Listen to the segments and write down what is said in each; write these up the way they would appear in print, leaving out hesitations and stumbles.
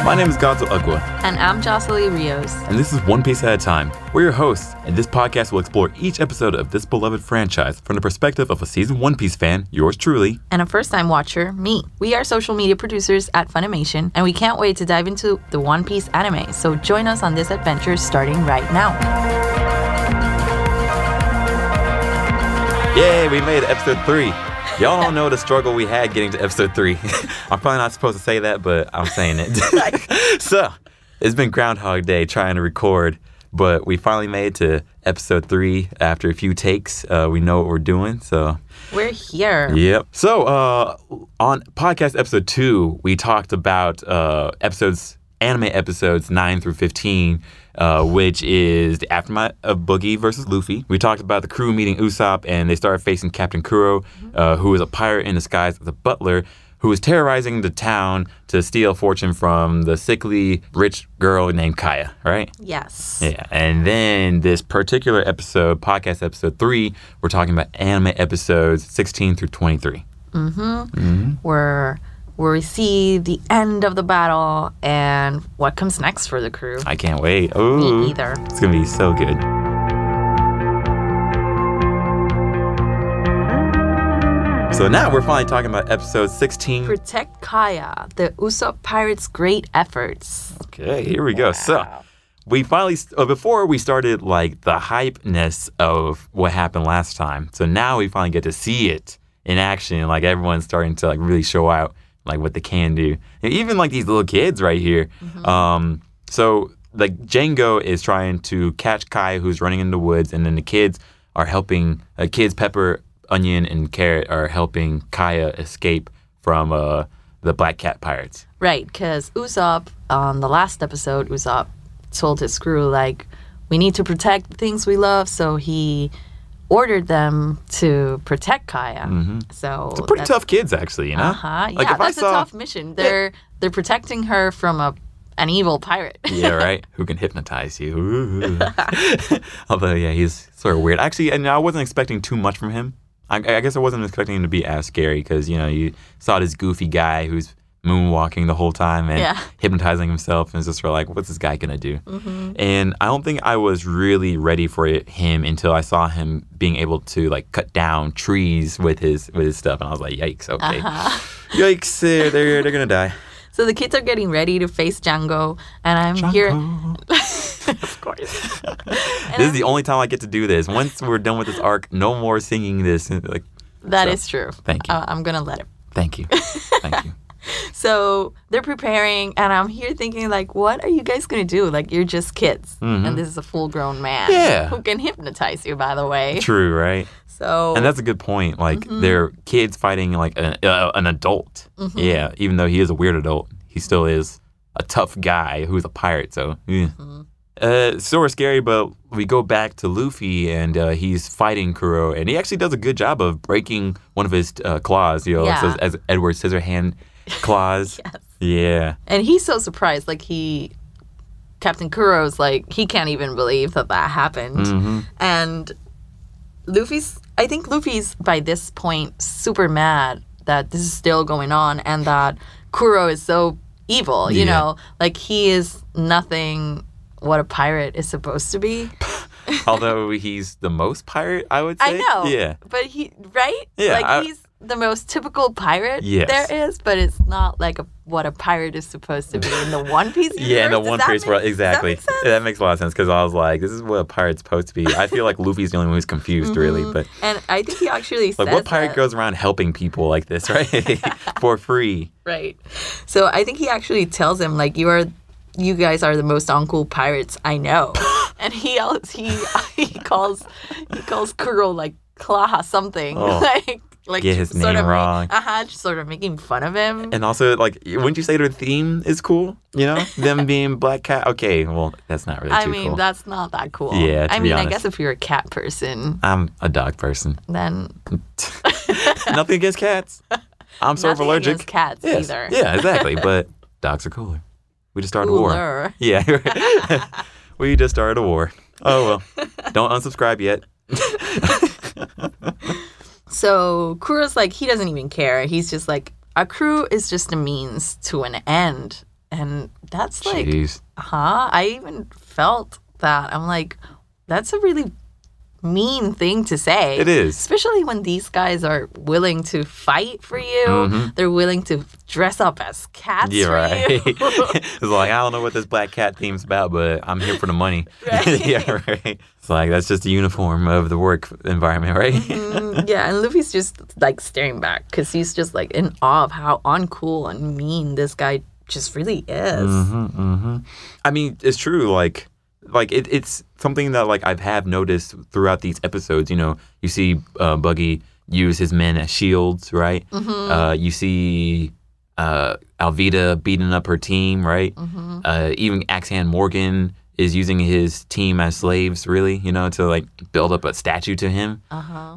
My name is Godswill Ugwa. And I'm Josellie Rios. And this is One Piece at a Time. We're your hosts, and this podcast will explore each episode of this beloved franchise from the perspective of a seasoned One Piece fan, yours truly, and a first-time watcher, me. We are social media producers at Funimation, and we can't wait to dive into the One Piece anime, so join us on this adventure starting right now. Yay, we made it, episode 3. Y'all don't know the struggle we had getting to episode 3. I'm probably not supposed to say that, but I'm saying it. So, it's been Groundhog Day trying to record, but we finally made it to episode 3 after a few takes. We know what we're doing, so... We're here. Yep. So, on podcast episode 2, we talked about anime episodes 9 through 15, which is the aftermath of Boogie versus Luffy. We talked about the crew meeting Usopp, and they started facing Captain Kuro, who is a pirate in disguise as a butler, who is terrorizing the town to steal fortune from the sickly rich girl named Kaya, right? Yes. Yeah, and then this particular episode, podcast episode 3, we're talking about anime episodes 16 through 23. Where we see the end of the battle and what comes next for the crew. I can't wait. Ooh, Me either. It's going to be so good. So now we're finally talking about episode 16. Protect Kaya, the Usopp pirates' great efforts. Okay, here we go. So we finally, before we started like the hypeness of what happened last time. So now we finally get to see it in action. Like everyone's starting to like really show out like what they can do. And even like these little kids right here. So like Django is trying to catch Kai, who's running in the woods, and then the kids are helping, Pepper, Onion, and Carrot are helping Kaya escape from the Black Cat pirates. Right, because Usopp, on the last episode, Usopp told his crew, like, we need to protect the things we love, so he ordered them to protect Kaya. So it's pretty tough kids, actually, you know? Like yeah, that's a tough mission. They're protecting her from an evil pirate. Yeah, right? Who can hypnotize you. Although, yeah, he's sort of weird. Actually, and I wasn't expecting too much from him. I guess I wasn't expecting him to be as scary because, you know, you saw this goofy guy who's moonwalking the whole time and hypnotizing himself, and it's just sort of like, what's this guy going to do? And I don't think I was really ready for him until I saw him being able to, like, cut down trees with his stuff, and I was like, yikes, okay. Yikes, they're going to die. So the kids are getting ready to face Django, and I'm here. Of course. This is the only time I get to do this. Once we're done with this arc, no more singing this. That is true. Thank you. I'm going to let it. Thank you. Thank you. So they're preparing, and I'm here thinking, like, what are you guys going to do? Like, you're just kids, and this is a full-grown man who can hypnotize you, by the way. True, right? So, and that's a good point. Like, they're kids fighting, like, an adult. Yeah, even though he is a weird adult, he still is a tough guy who's a pirate, so... It's sort of scary, but we go back to Luffy, and he's fighting Kuro, and he actually does a good job of breaking one of his claws, you know, as Edward Scissorhand claws. Yeah. And he's so surprised, like Captain Kuro's like, he can't even believe that happened. And I think Luffy's by this point super mad that this is still going on and that Kuro is so evil, you know, like he is nothing what a pirate is supposed to be. Although he's the most pirate, I would say. I know. Yeah. But right? Yeah. Like he's the most typical pirate there is, but it's not like what a pirate is supposed to be in the One Piece universe. Yeah, in the One Piece world, exactly. Does that make sense? That makes a lot of sense because I was like, this is what a pirate's supposed to be. I feel like Luffy's the only one who's confused, really. But and I think he actually says like, what pirate goes around helping people like this, right? For free. Right. So I think he actually tells him, like, you guys are the most uncool pirates I know. And he calls Kuro like Claw something. Like get his name wrong. Sort of making fun of him. And also, like, wouldn't you say their theme is cool? You know, them being Black Cat. Okay, well, that's not really too cool. I mean, that's not that cool. Yeah, to be honest. I guess if you're a cat person, I'm a dog person. Then nothing against cats. I'm sort of allergic. Against cats either. Yeah, exactly. But dogs are cooler. We just started a war. Yeah, we just started a war. Oh well, don't unsubscribe yet. So Kuro's like, he doesn't even care. He's just like, a crew is just a means to an end. And that's like, Jeez. I even felt that. I'm like, that's a really mean thing to say. It is. Especially when these guys are willing to fight for you. They're willing to dress up as cats for you. It's like, I don't know what this black cat theme's about, but I'm here for the money. Right. Yeah, right. It's like, that's just the uniform of the work environment, right? Yeah, and Luffy's just like staring back because he's just like in awe of how uncool and mean this guy just really is. I mean, it's true. Like it's something that like I have noticed throughout these episodes. You know, you see Buggy use his men as shields, right? You see Alvida beating up her team, right? Even Axehand Morgan is using his team as slaves, really, you know, to like build up a statue to him.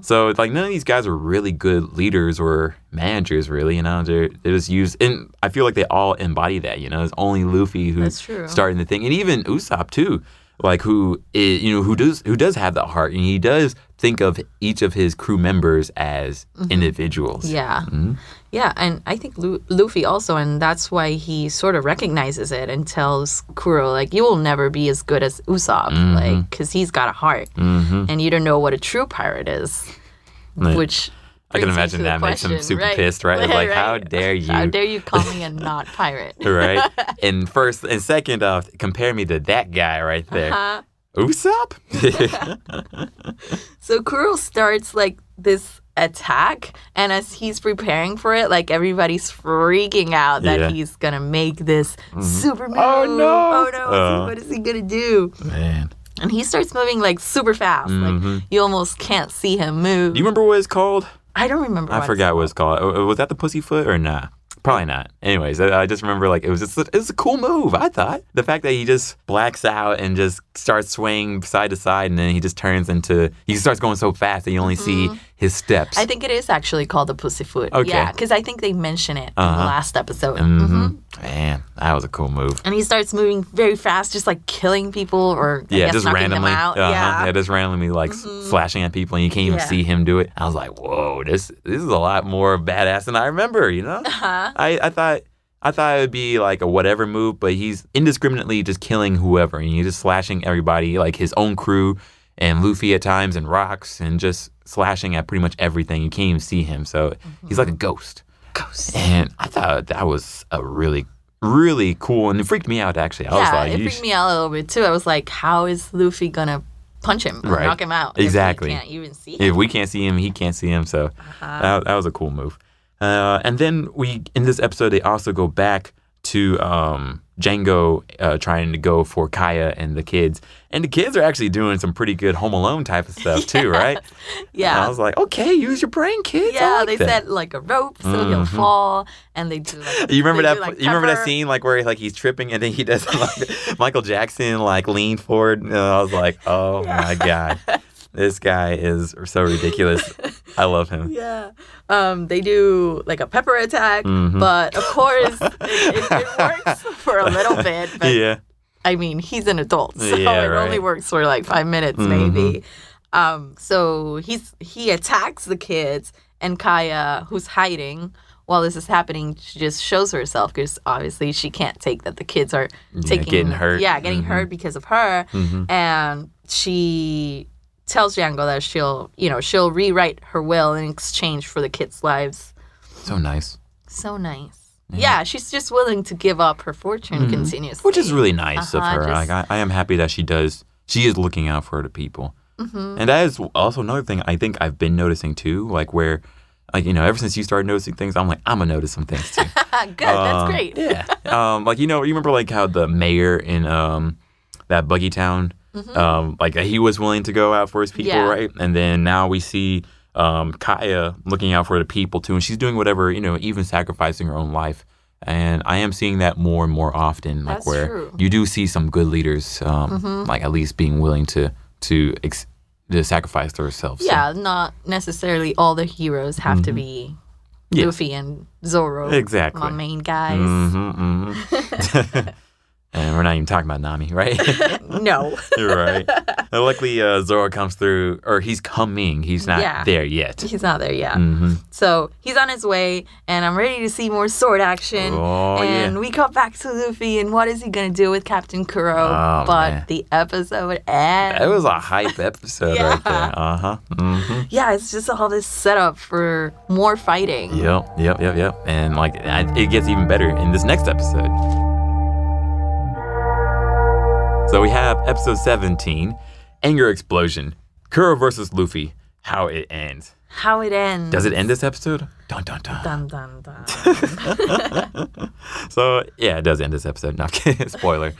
So it's like none of these guys are really good leaders or managers, really, you know. They're just used, and I feel like they all embody that, you know. It's only Luffy who's starting the thing, and even Usopp too, like who is, you know, who does have the heart, and he does think of each of his crew members as individuals. Yeah, and I think Luffy also, and that's why he sort of recognizes it and tells Kuro, like, you will never be as good as Usopp, like, because he's got a heart, and you don't know what a true pirate is, which I can imagine that makes him super pissed, right? Like, how dare you? How dare you call me a not pirate? Right? And first and second off, compare me to that guy right there. Usopp? So Kuro starts like this attack, and as he's preparing for it, like everybody's freaking out that he's gonna make this super move. Oh no! What is he gonna do? Man. And he starts moving like super fast. Like you almost can't see him move. Do you remember what it's called? I don't remember. I forgot what it's called. Was that the Pussyfoot or nah? Probably not. Anyways, I just remember like it was a cool move, I thought. The fact that he just blacks out and just starts swaying side to side, and then he just turns into, he starts going so fast that you only see his steps. I think it is actually called the Pussyfoot. Okay. Yeah, because I think they mention it in the last episode. Man, that was a cool move. And he starts moving very fast, just like killing people or just randomly. them out. Just randomly like slashing at people, and you can't even see him do it. I was like, whoa, this is a lot more badass than I remember, you know? I thought it would be like a whatever move, but he's indiscriminately just killing whoever, and he's just slashing everybody, like his own crew and Luffy at times and rocks, and just slashing at pretty much everything. You can't even see him, so he's like a ghost. And I thought that was a really, really cool, and it freaked me out actually. I was like, it freaked me out a little bit too. I was like, how is Luffy gonna punch him or knock him out? Exactly. If we can't even see him. If we can't see him, he can't see him. So that was a cool move. And then in this episode, they also go back to Django trying to go for Kaya and the kids. And the kids are actually doing some pretty good Home Alone type of stuff too, right? Yeah. And I was like, okay, use your brain, kids. Yeah, like they set like a rope so he'll fall, and they do like. You remember that? You remember that scene like where like he's tripping and then he does like Michael Jackson like lean forward. And I was like, oh my god, this guy is so ridiculous. I love him. Yeah. They do like a pepper attack, but of course it works for a little bit. But I mean, he's an adult, so it only works for like 5 minutes maybe. So he attacks the kids, and Kaya, who's hiding while this is happening, she just shows herself because obviously she can't take that the kids are getting hurt. Yeah, getting hurt because of her, and she tells Jango that she'll rewrite her will in exchange for the kids' lives. So nice. So nice. Yeah, she's just willing to give up her fortune continuously. Which is really nice of her. Like, I am happy that she is looking out for the people. And that is also another thing I think I've been noticing too, like where, like, you know, ever since you started noticing things, I'm like, I'm going to notice some things too. Good, that's great. Yeah. Like, you remember like how the mayor in that Buggy Town, like he was willing to go out for his people, right? And then now we see Kaya looking out for the people too, and she's doing whatever, even sacrificing her own life. And I am seeing that more and more often, like That's where true. you do see some good leaders, like at least being willing to sacrifice themselves. Yeah, not necessarily all the heroes have to be Luffy and Zoro. Exactly. My main guys. And we're not even talking about Nami, right? No. You're right. Luckily, Zoro comes through, or he's coming. He's not there yet. He's not there yet. So he's on his way, and I'm ready to see more sword action. And we come back to Luffy, and what is he going to do with Captain Kuro? But the episode ends. It was a hype episode right there. Yeah, it's just all this setup for more fighting. Yep. And like it gets even better in this next episode. So we have episode 17, Anger Explosion, Kuro versus Luffy, how it ends. How it ends. Does it end this episode? Dun, dun, dun. Dun, dun, dun. So, yeah, it does end this episode. No, spoiler.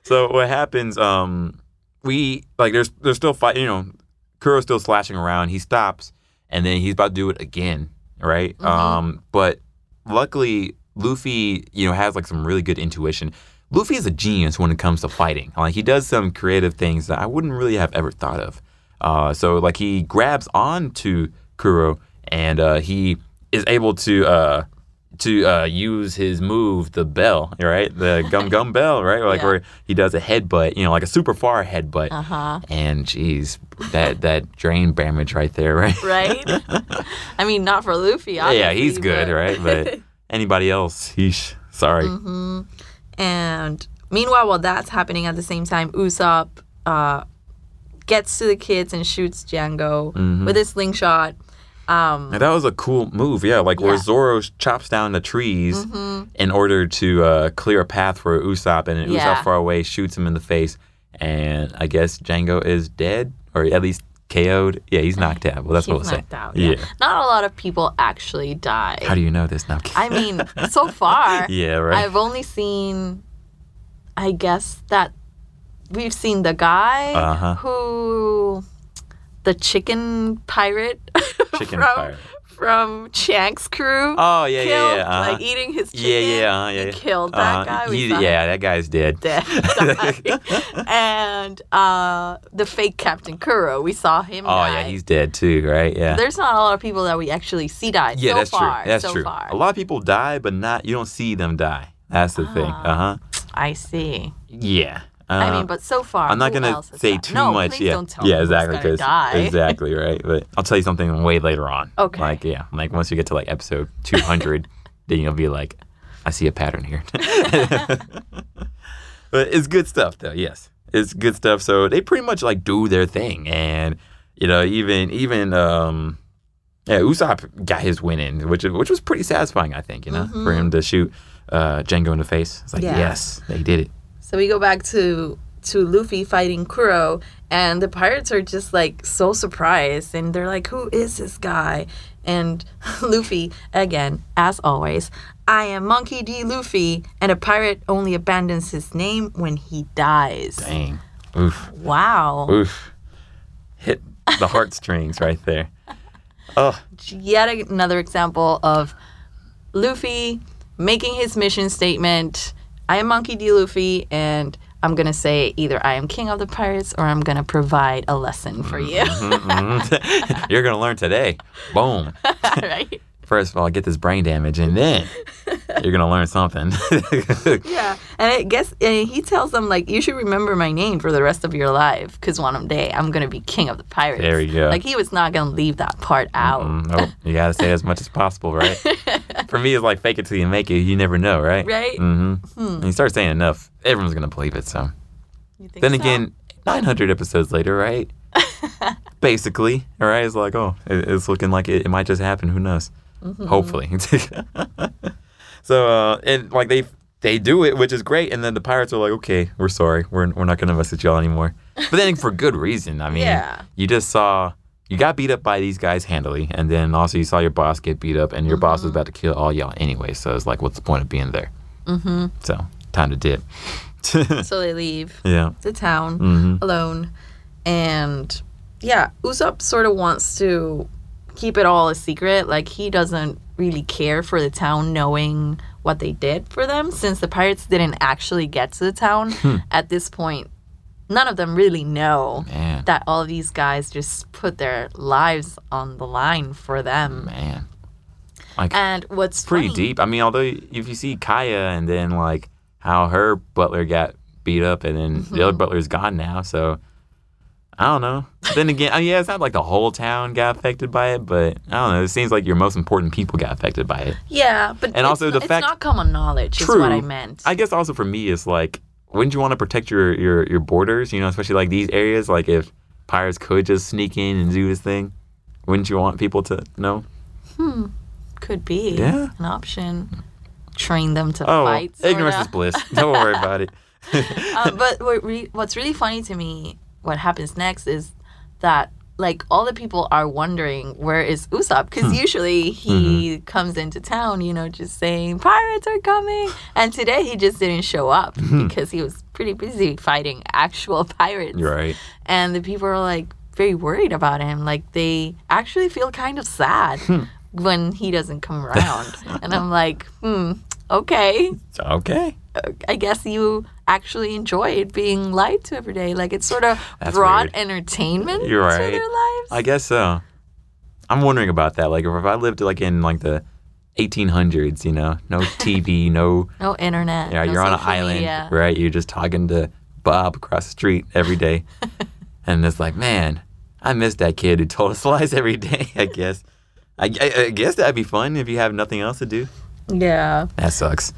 So what happens, there's still fighting, Kuro's still slashing around. He stops, and then he's about to do it again, right? But luckily, Luffy, has like some really good intuition. Luffy is a genius when it comes to fighting. Like, he does some creative things that I wouldn't really have ever thought of. So, like, he grabs onto Kuro, and he is able to use his move, the bell, right? The gum bell, right? Like, where he does a headbutt, like a super far headbutt. And, geez, that drain damage right there, right? Right? I mean, not for Luffy, obviously. Yeah, he's good, right? But anybody else, sorry. And meanwhile, while that's happening at the same time, Usopp gets to the kids and shoots Django with his slingshot. And that was a cool move, where Zoro chops down the trees in order to clear a path for Usopp, and then Usopp far away shoots him in the face, and I guess Django is dead, or at least KO'd. Yeah, he's knocked out. Well, that's what we'll say. Out, yeah. Not a lot of people actually die. How do you know this now? I mean, so far, right. I've only seen, I guess, that we've seen the guy who, the chicken pirate from Chank's crew. Oh, yeah, killed, yeah. Like eating his chicken. He killed that guy. That guy's dead. And the fake Captain Kuro, we saw him die. Oh, yeah, he's dead too, right? Yeah. There's not a lot of people that we actually see die. Yeah, that's true. That's so true. Far. A lot of people die, but you don't see them die. That's the thing. I see. Yeah. I mean, but so far, I'm not gonna say too much. Please don't tell me exactly. Who's die. Exactly right. But I'll tell you something way later on. Okay. Like once you get to like episode 200, then you'll be like, I see a pattern here. But it's good stuff, though. Yes, it's good stuff. So they pretty much like do their thing, and even Usopp got his win in, which was pretty satisfying, I think. For him to shoot Django in the face. It's like yes, they did it. So we go back to Luffy fighting Kuro, and the pirates are just like so surprised, and they're like, "Who is this guy?" And Luffy, again, as always, "I am Monkey D. Luffy, and a pirate only abandons his name when he dies." Dang. Oof. Wow. Oof. Hit the heartstrings right there. Oh. Yet another example of Luffy making his mission statement. I am Monkey D. Luffy, and I'm going to say either I am king of the pirates or I'm going to provide a lesson for you. You're going to learn today. Boom. Right? First of all, get this brain damage, and then you're going to learn something. Yeah. And I guess he tells them, like, you should remember my name for the rest of your life, because one day I'm going to be king of the pirates. There you go. Like, he was not going to leave that part out. Nope. You got to say as much as possible, right? For me, it's like fake it till you make it. You never know, right? Right? When you start saying enough, everyone's going to believe it, so. You think then so? Again, 900 episodes later, right? Basically, all right? It's like, it's looking like it might just happen. Who knows? Hopefully. So, and like they do it, which is great. And then the pirates are like, okay, we're sorry. We're not going to mess with y'all anymore. But then for good reason. I mean, you just saw, you got beat up by these guys handily. And then also you saw your boss get beat up, and your boss was about to kill all y'all anyway. So it's like, what's the point of being there? So time to dip. So they leave the town alone. And yeah, Usopp sort of wants to keep it all a secret. Like, he doesn't really care for the town knowing what they did for them, since the pirates didn't actually get to the town. At this point, none of them really know that all of these guys just put their lives on the line for them. Man. Like, and what's pretty funny, deep. I mean, although if you see Kaya and then like how her butler got beat up, and then the other butler's gone now. So I don't know. Then again, yeah, it's not like the whole town got affected by it, but I don't know. It seems like your most important people got affected by it. Yeah, but it's not common knowledge. True. Is what I meant. I guess also for me, it's like, wouldn't you want to protect your borders? You know, especially like these areas. Like if pirates could just sneak in and do this thing, wouldn't you want people to know? Could be an option. Train them to fight. Ignorance is bliss. Don't worry about it. But what's really funny to me, what happens next is that like all the people are wondering where is Usopp, because usually he comes into town, you know, just saying pirates are coming, and today he just didn't show up because he was pretty busy fighting actual pirates. Right. And the people are like very worried about him. Like they actually feel kind of sad when he doesn't come around. And I'm like, okay. Okay. I guess you actually enjoyed being lied to every day. Like, it sort of brought entertainment to their lives. I guess so. I'm wondering about that. Like, if I lived like in like the 1800s, you know, no TV, no internet. Yeah, you're on an island, right? You're just talking to Bob across the street every day, and it's like, man, I miss that kid who told us lies every day. I guess. I guess that'd be fun if you have nothing else to do. Yeah. That sucks.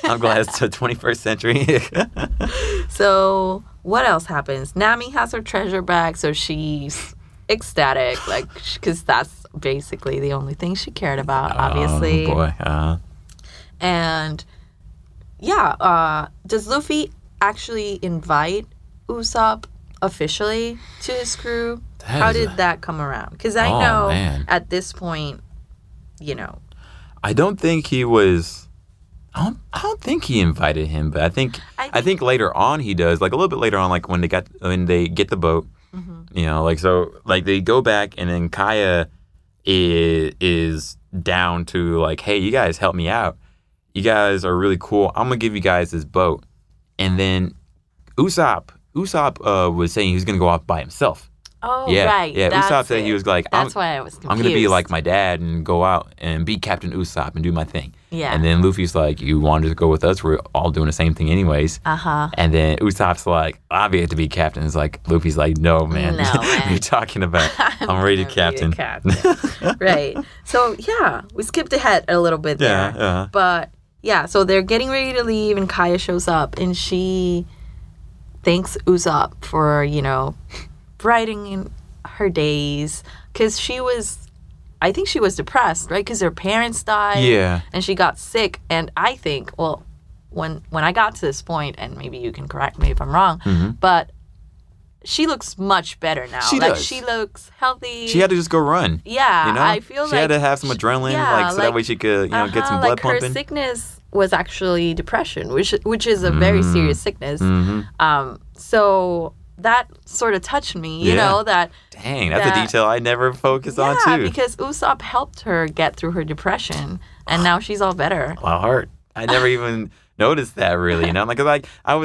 I'm glad it's the 21st century. So what else happens? Nami has her treasure back, so she's ecstatic, like, because that's basically the only thing she cared about, obviously. Oh, boy. And, does Luffy actually invite Usopp officially to his crew? How did that come around? Because I know at this point, you know. I don't think he was... I don't think he invited him, but I think later on he does. Like a little bit later on, like when they get the boat, you know, like so, like they go back, and then Kaya is down to like, hey, you guys help me out. You guys are really cool. I'm gonna give you guys this boat, and then Usopp was saying he was gonna go off by himself. Oh, right. Yeah, Usopp said he was like, that's why I was confused. I'm going to be like my dad and go out and be Captain Usopp and do my thing. Yeah. And then Luffy's like, you wanted to go with us? We're all doing the same thing anyways. Uh-huh. And then Usopp's like, I'll be to be captain. It's like, Luffy's like, no, man. What are you talking about? I'm ready to captain. Right. So, yeah, we skipped ahead a little bit there. Yeah. But, yeah, so they're getting ready to leave, and Kaya shows up, and she thanks Usopp for, you know, brightening her days, because I think she was depressed, right? Because her parents died, and she got sick. And I think, well, when I got to this point, and maybe you can correct me if I'm wrong, but she looks much better now. She looks healthy. She had to just go run. Yeah, you know? I feel she had to have some adrenaline, so that way she could, get some blood pumping. Her sickness was actually depression, which is a very serious sickness. So that sort of touched me, you know, that... Dang, that's a detail I never focused on, too. Yeah, because Usopp helped her get through her depression, and now she's all better. My heart. I never even noticed that, really, you know? Like, I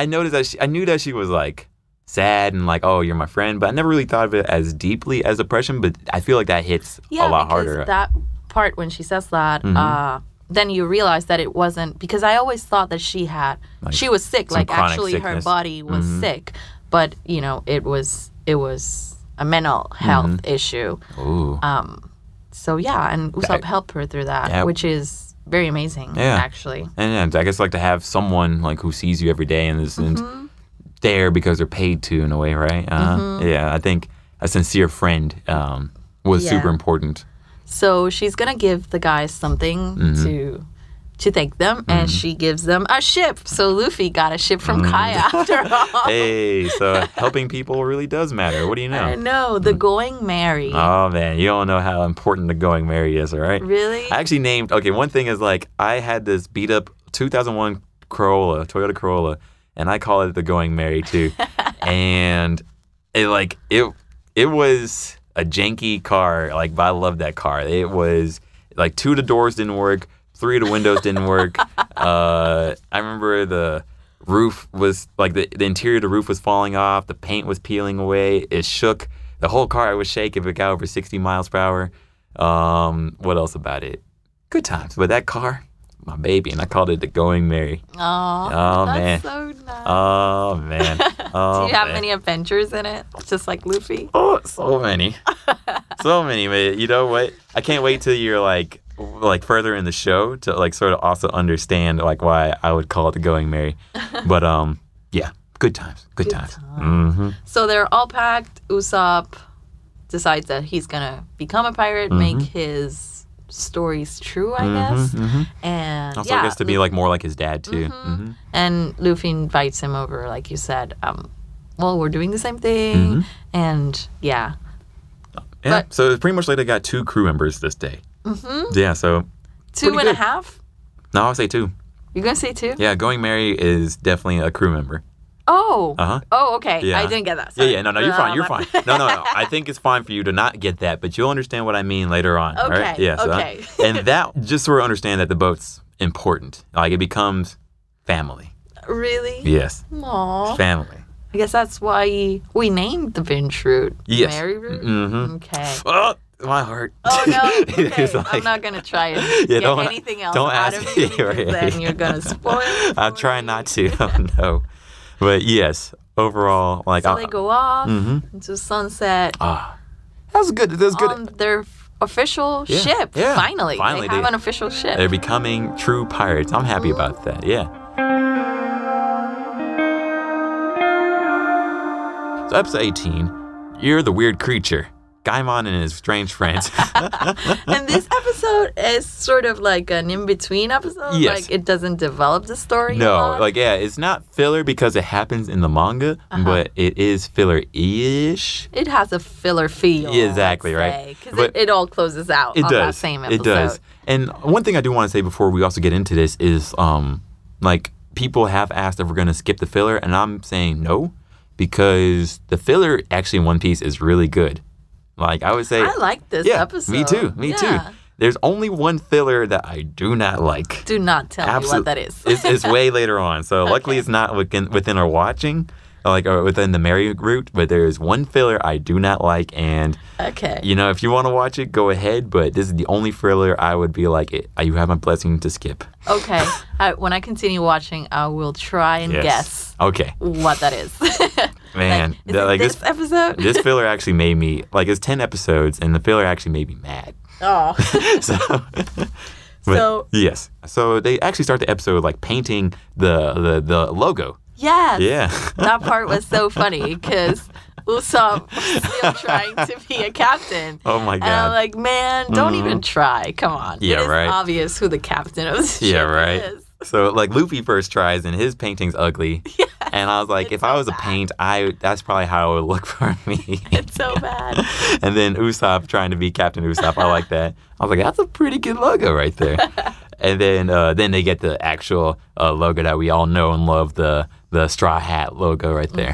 noticed that I knew that she was, like, sad and, like, oh, you're my friend, but I never really thought of it as deeply as depression, but I feel like that hits a lot harder. Yeah, that part when she says that... then you realize that it wasn't... Because I always thought that she was sick, like, actually sickness. Her body was sick. But, you know, it was a mental health issue. Ooh. So, yeah, and Usopp helped her through that, which is very amazing, actually. And I guess, like, to have someone, like, who sees you every day and isn't there because they're paid to, in a way, right? Yeah, I think a sincere friend was super important. So she's going to give the guys something to thank them, and she gives them a ship. So Luffy got a ship from Kaya after all. Hey, so helping people really does matter. What do you know? I know, the Going Merry. Oh, man, you don't know how important the Going Merry is, all right? Really? I actually named, one thing is, like, I had this beat-up 2001 Toyota Corolla, and I call it the Going Merry, too. And it was a janky car, like, but I love that car. It was, like, 2 of the doors didn't work. 3 of the windows didn't work. I remember the roof was, like, the interior of the roof was falling off. The paint was peeling away. It shook. The whole car would shake if it got over 60 miles per hour. What else about it? Good times. But that car, my baby, and I called it the Going Merry. Oh, that's man. so nice. Oh man. Oh, Do you have man. many adventures in it? Just like Luffy? Oh, so many. So many, man. You know what? I can't wait till you're like further in the show to like sort of also understand like why I would call it the Going Merry. But yeah, good times. Good times. Mm-hmm. So they're all packed. Usopp decides that he's gonna become a pirate, make his stories true, I guess. And Also, I guess to be like more like his dad too. And Luffy invites him over, like you said. Well, we're doing the same thing, and yeah. But, so it's pretty much like they got 2 crew members this day. Yeah, so 2.5. No, I'll say 2. You're gonna say 2? Yeah, Going Merry is definitely a crew member. Oh. Uh-huh. Oh, okay. Yeah. I didn't get that. Sorry. Yeah, no, you're fine. You're fine. No. I think it's fine for you to not get that, but you'll understand what I mean later on. Okay. Right? Yeah. So, okay. And that, just so we understand that the boat's important. Like, it becomes family. Really? Yes. Aww. Family. I guess that's why we named the binge route. Yes. Mary route? Okay. Oh, my heart. Oh, no. Okay. It's like- I'm not going to try and get anything else don't out ask of you me, because right. then you're going to spoil it. I'll try not to. Oh, no. But yes, overall, like... So they go off into sunset that was good. That was good. on their official ship. Yeah. Finally. Finally, They have an official ship. They're becoming true pirates. I'm happy about that. Yeah. So episode 18, you're the weird creature. Gaimon and his strange friends. And this episode is sort of like an in-between episode. Yes. Like it doesn't develop the story. a No, lot. like, yeah, it's not filler because it happens in the manga, but it is filler-ish. It has a filler feel. Yeah, exactly, right? Because But it all closes out on that same episode. It does. And one thing I do want to say before we also get into this is, like, people have asked if we're going to skip the filler, and I'm saying no, because the filler actually in One Piece is really good. Like, I would say... I like this episode. Me too. Me too. There's only one filler that I do not like. Do not tell me what that is. It's way later on. So luckily it's not within our watching, like, or within the Mary route, but there's one filler I do not like. And, you know, if you want to watch it, go ahead. But this is the only filler I would be like, you have my blessing to skip. Okay. When I continue watching, I will try and guess what that is. Man, like, this episode? This filler actually made me, like, it's 10 episodes, and the filler actually made me mad. Oh. So yes. So they actually start the episode, like, painting the logo. Yes. Yeah. That part was so funny, because Usopp was still trying to be a captain. Oh, my God. And I'm like, man, don't even try. Come on. Yeah, it is right. obvious who the captain of this Yeah, ship right. is. So, like, Luffy first tries, and his painting's ugly. Yeah, and I was like, if I was a paint, that's probably how it would look for me. It's so bad. And then Usopp trying to be Captain Usopp. I like that. I was like, that's a pretty good logo right there. And then they get the actual logo that we all know and love, the straw hat logo right there.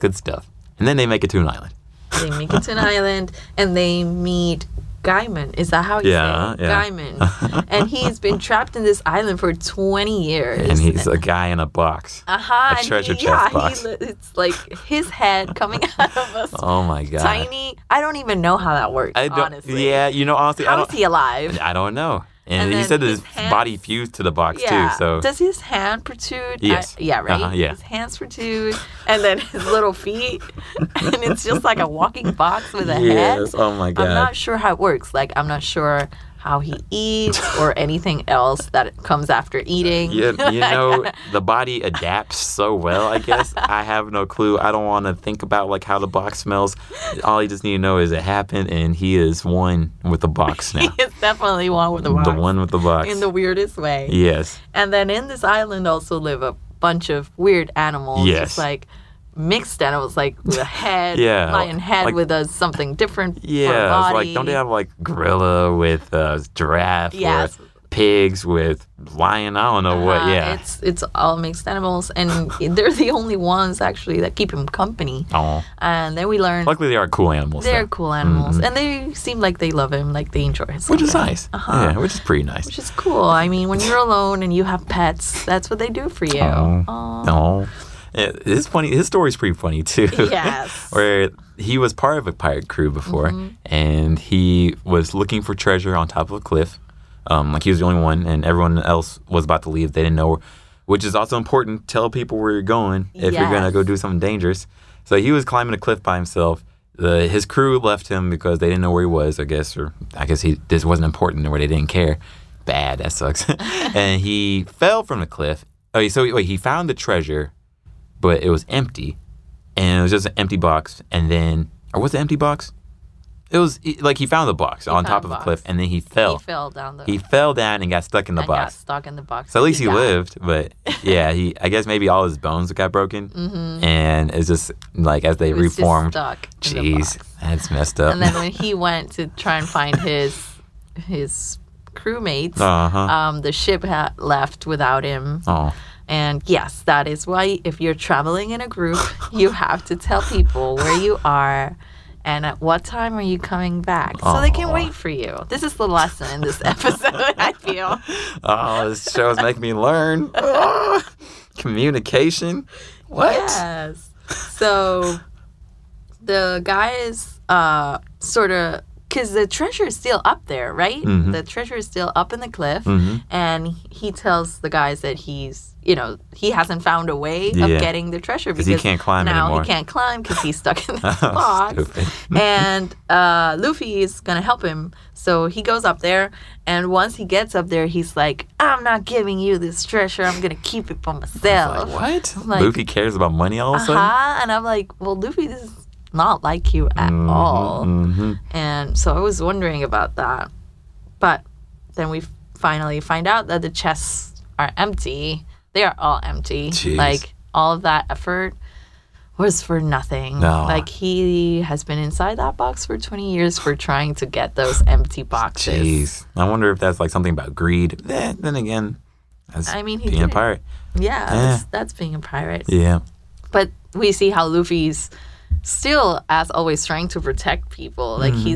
Good stuff. And then they make it to an island. They make it to an island, and they meet Gaimon. Is that how you say it? Yeah. Gaimon. And he's been trapped in this island for 20 years. And he's a guy in a box. A treasure chest box. It's like his head coming out of us. Oh, my God. Tiny. I don't even know how that works, honestly. Yeah, you know, honestly, How is he alive? I don't know. And he then said that his hands, body fused to the box, too. So Does his hand protrude? Yes. Yeah, right? Yeah. His hands protrude, and then his little feet. And it's just like a walking box with a head. Yes. Oh, my God. I'm not sure how it works. Like, I'm not sure how he eats or anything else that comes after eating. Yeah, you know, the body adapts so well, I guess. I have no clue. I don't want to think about, like, how the box smells. All you just need to know is it happened, and he is one with the box now. He is definitely one with the box. The one with the box. In the weirdest way. Yes. And then in this island also live a bunch of weird animals. Yes. Just like mixed animals, like with a head, Yeah, lion head like- with something different for a Yeah, body. it's like, don't they have, like, gorilla with giraffe Yes. or pigs with lion? I don't know what, yeah. It's all mixed animals, and they're the only ones actually that keep him company. Oh. And then we learn Luckily, they are cool animals. they're though. cool animals, and they seem like they love him, like they enjoy his Which is company. nice. Uh-huh. Yeah, which is pretty nice. Which is cool. I mean, when you're alone and you have pets, that's what they do for you. Oh. It's funny. His story's pretty funny, too. Yes. Where he was part of a pirate crew before, and he was looking for treasure on top of a cliff, Like he was the only one, and everyone else was about to leave. They didn't know, which is also important. Tell people where you're going if you're gonna go do something dangerous. So he was climbing a cliff by himself. His crew left him because they didn't know where he was, I guess, or I guess this wasn't important or they didn't care. Bad, that sucks. And he fell from the cliff. Oh, so wait, he found the treasure, but it was empty, and it was just an empty box. And then, or was it an empty box? It was like he found the box on top of a cliff, and then he fell. He fell down. He fell down and got stuck in the box. Got stuck in the box. So at least he lived, but yeah, I guess maybe all his bones got broken, and it's just like as they reformed. Just stuck in the box. That's messed up. And then when he went to try and find his crewmates, the ship had left without him. Oh. And yes, that is why if you're traveling in a group, you have to tell people where you are and at what time are you coming back so they can wait for you. This is the lesson in this episode, I feel. Oh, this show is making me learn. Communication. What? Yes. So the guys sort of, because the treasure is still up there, right? The treasure is still up in the cliff. And he tells the guys that he's, he hasn't found a way of getting the treasure because he can't climb now anymore. He can't climb because he's stuck in this box. And Luffy is going to help him. So he goes up there. And once he gets up there, he's like, I'm not giving you this treasure. I'm going to keep it for myself. What? Luffy cares about money all of a sudden? And I'm like, well, Luffy, this is not like you at all. And so I was wondering about that. But then we finally find out that the chests are empty. They are all empty. Jeez. Like, all of that effort was for nothing. No. Like, he has been inside that box for 20 years for trying to get those empty boxes. Jeez. I wonder if that's like something about greed. Then again, that's being a pirate. Yeah. That's being a pirate. Yeah. But we see how Luffy's still, as always, trying to protect people. Like, he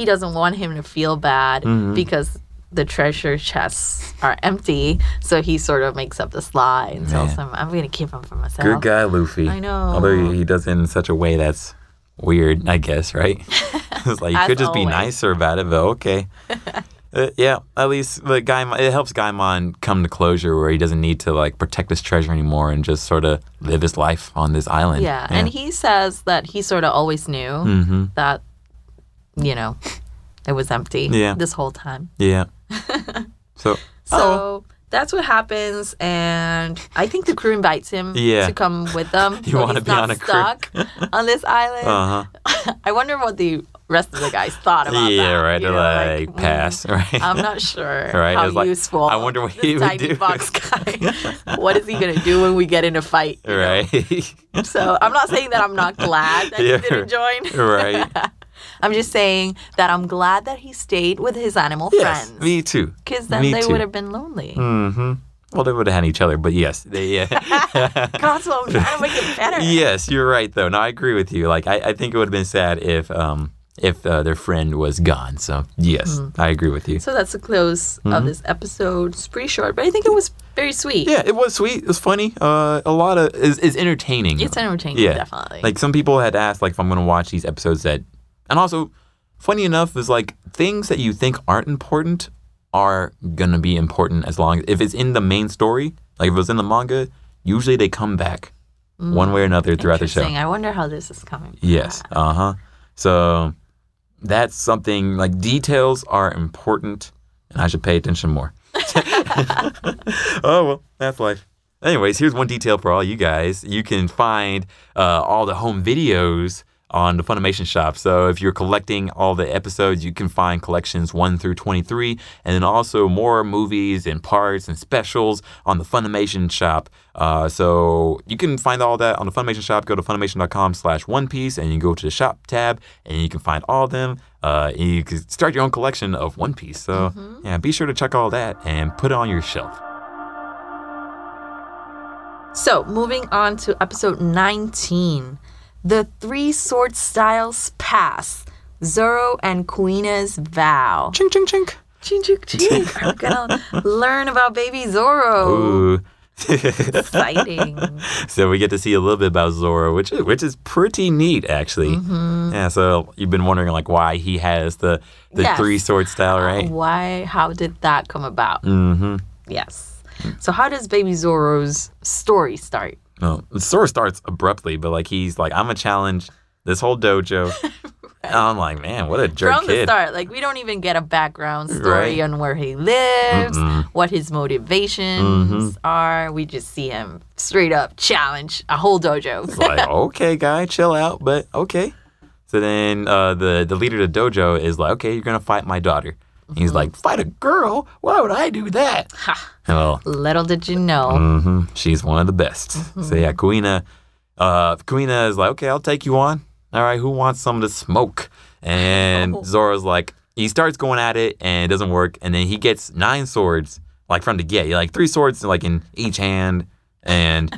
doesn't want him to feel bad because the treasure chests are empty. So he sort of makes up this lie and tells him, I'm going to keep them for myself. Good guy, Luffy. I know. Although he does it in such a way that's weird, I guess, right? It's like, you could just be nicer about it, but okay. Yeah, at least it helps Gaimon come to closure where he doesn't need to like protect his treasure anymore and just sort of live his life on this island. Yeah, and he says that he sort of always knew that, it was empty this whole time. Yeah. So that's what happens, and I think the crew invites him to come with them. You want to be on a crew? Stuck on this island. I wonder what the rest of the guys thought about that. Yeah, right. They're like, pass, right? I'm not sure right? how useful. I wonder what he would do. Box guy. What is he going to do when we get in a fight? Right. So I'm not saying that I'm not glad that he didn't join. Right. I'm just saying that I'm glad that he stayed with his animal friends. Me too. Because then they would have been lonely. Well, they would have had each other, but yes. Godswill, I'm trying to make it better. Yes, you're right, though. No, I agree with you. Like, I think it would have been sad if their friend was gone. So, yes, I agree with you. So that's the close of this episode. It's pretty short, but I think it was very sweet. Yeah, it was sweet. It was funny. A lot of... It's entertaining. It's entertaining, definitely. Like, some people had asked, like, if I'm going to watch these episodes that... And also, funny enough, is like, things that you think aren't important are going to be important as long as... If it's in the main story, like if it was in the manga, usually they come back one way or another throughout the show. I wonder how this is coming. Yes. So that's something, like, details are important, and I should pay attention more. Oh, well, that's life. Anyways, here's one detail for all you guys. You can find all the home videos on the Funimation shop. So if you're collecting all the episodes, you can find collections 1 through 23, and then also more movies and parts and specials on the Funimation shop. So you can find all that on the Funimation shop. Go to funimation.com/OnePiece, and you go to the shop tab, and you can find all of them. You can start your own collection of One Piece. So yeah, be sure to check all that and put it on your shelf. So moving on to episode 19. The Three Sword Styles Pass. Zoro and Kuina's Vow. Chink, chink, chink. Chink, chink, chink. I'm gonna learn about baby Zoro. Ooh. Exciting. So we get to see a little bit about Zoro, which is pretty neat, actually. Yeah, so you've been wondering like why he has the Yes. 3-sword style, right? How did that come about? Mm-hmm. Yes. So how does baby Zoro's story start? Well, the story starts abruptly, but like he's like, I'm gonna challenge this whole dojo. And I'm like, man, what a jerk From the kid. start, like we don't even get a background story on where he lives, what his motivations are. We just see him straight up challenge a whole dojo. It's like, okay, guy, chill out, but okay. So then the leader of the dojo is like, okay, you're gonna fight my daughter. And he's like, fight a girl? Why would I do that? Well, little did you know. she's one of the best. So yeah, Kuina is like, okay, I'll take you on. All right, who wants some of the smoke? And Zoro's like, he starts going at it and it doesn't work. And then he gets 9 swords, like from the get. Like 3 swords like in each hand and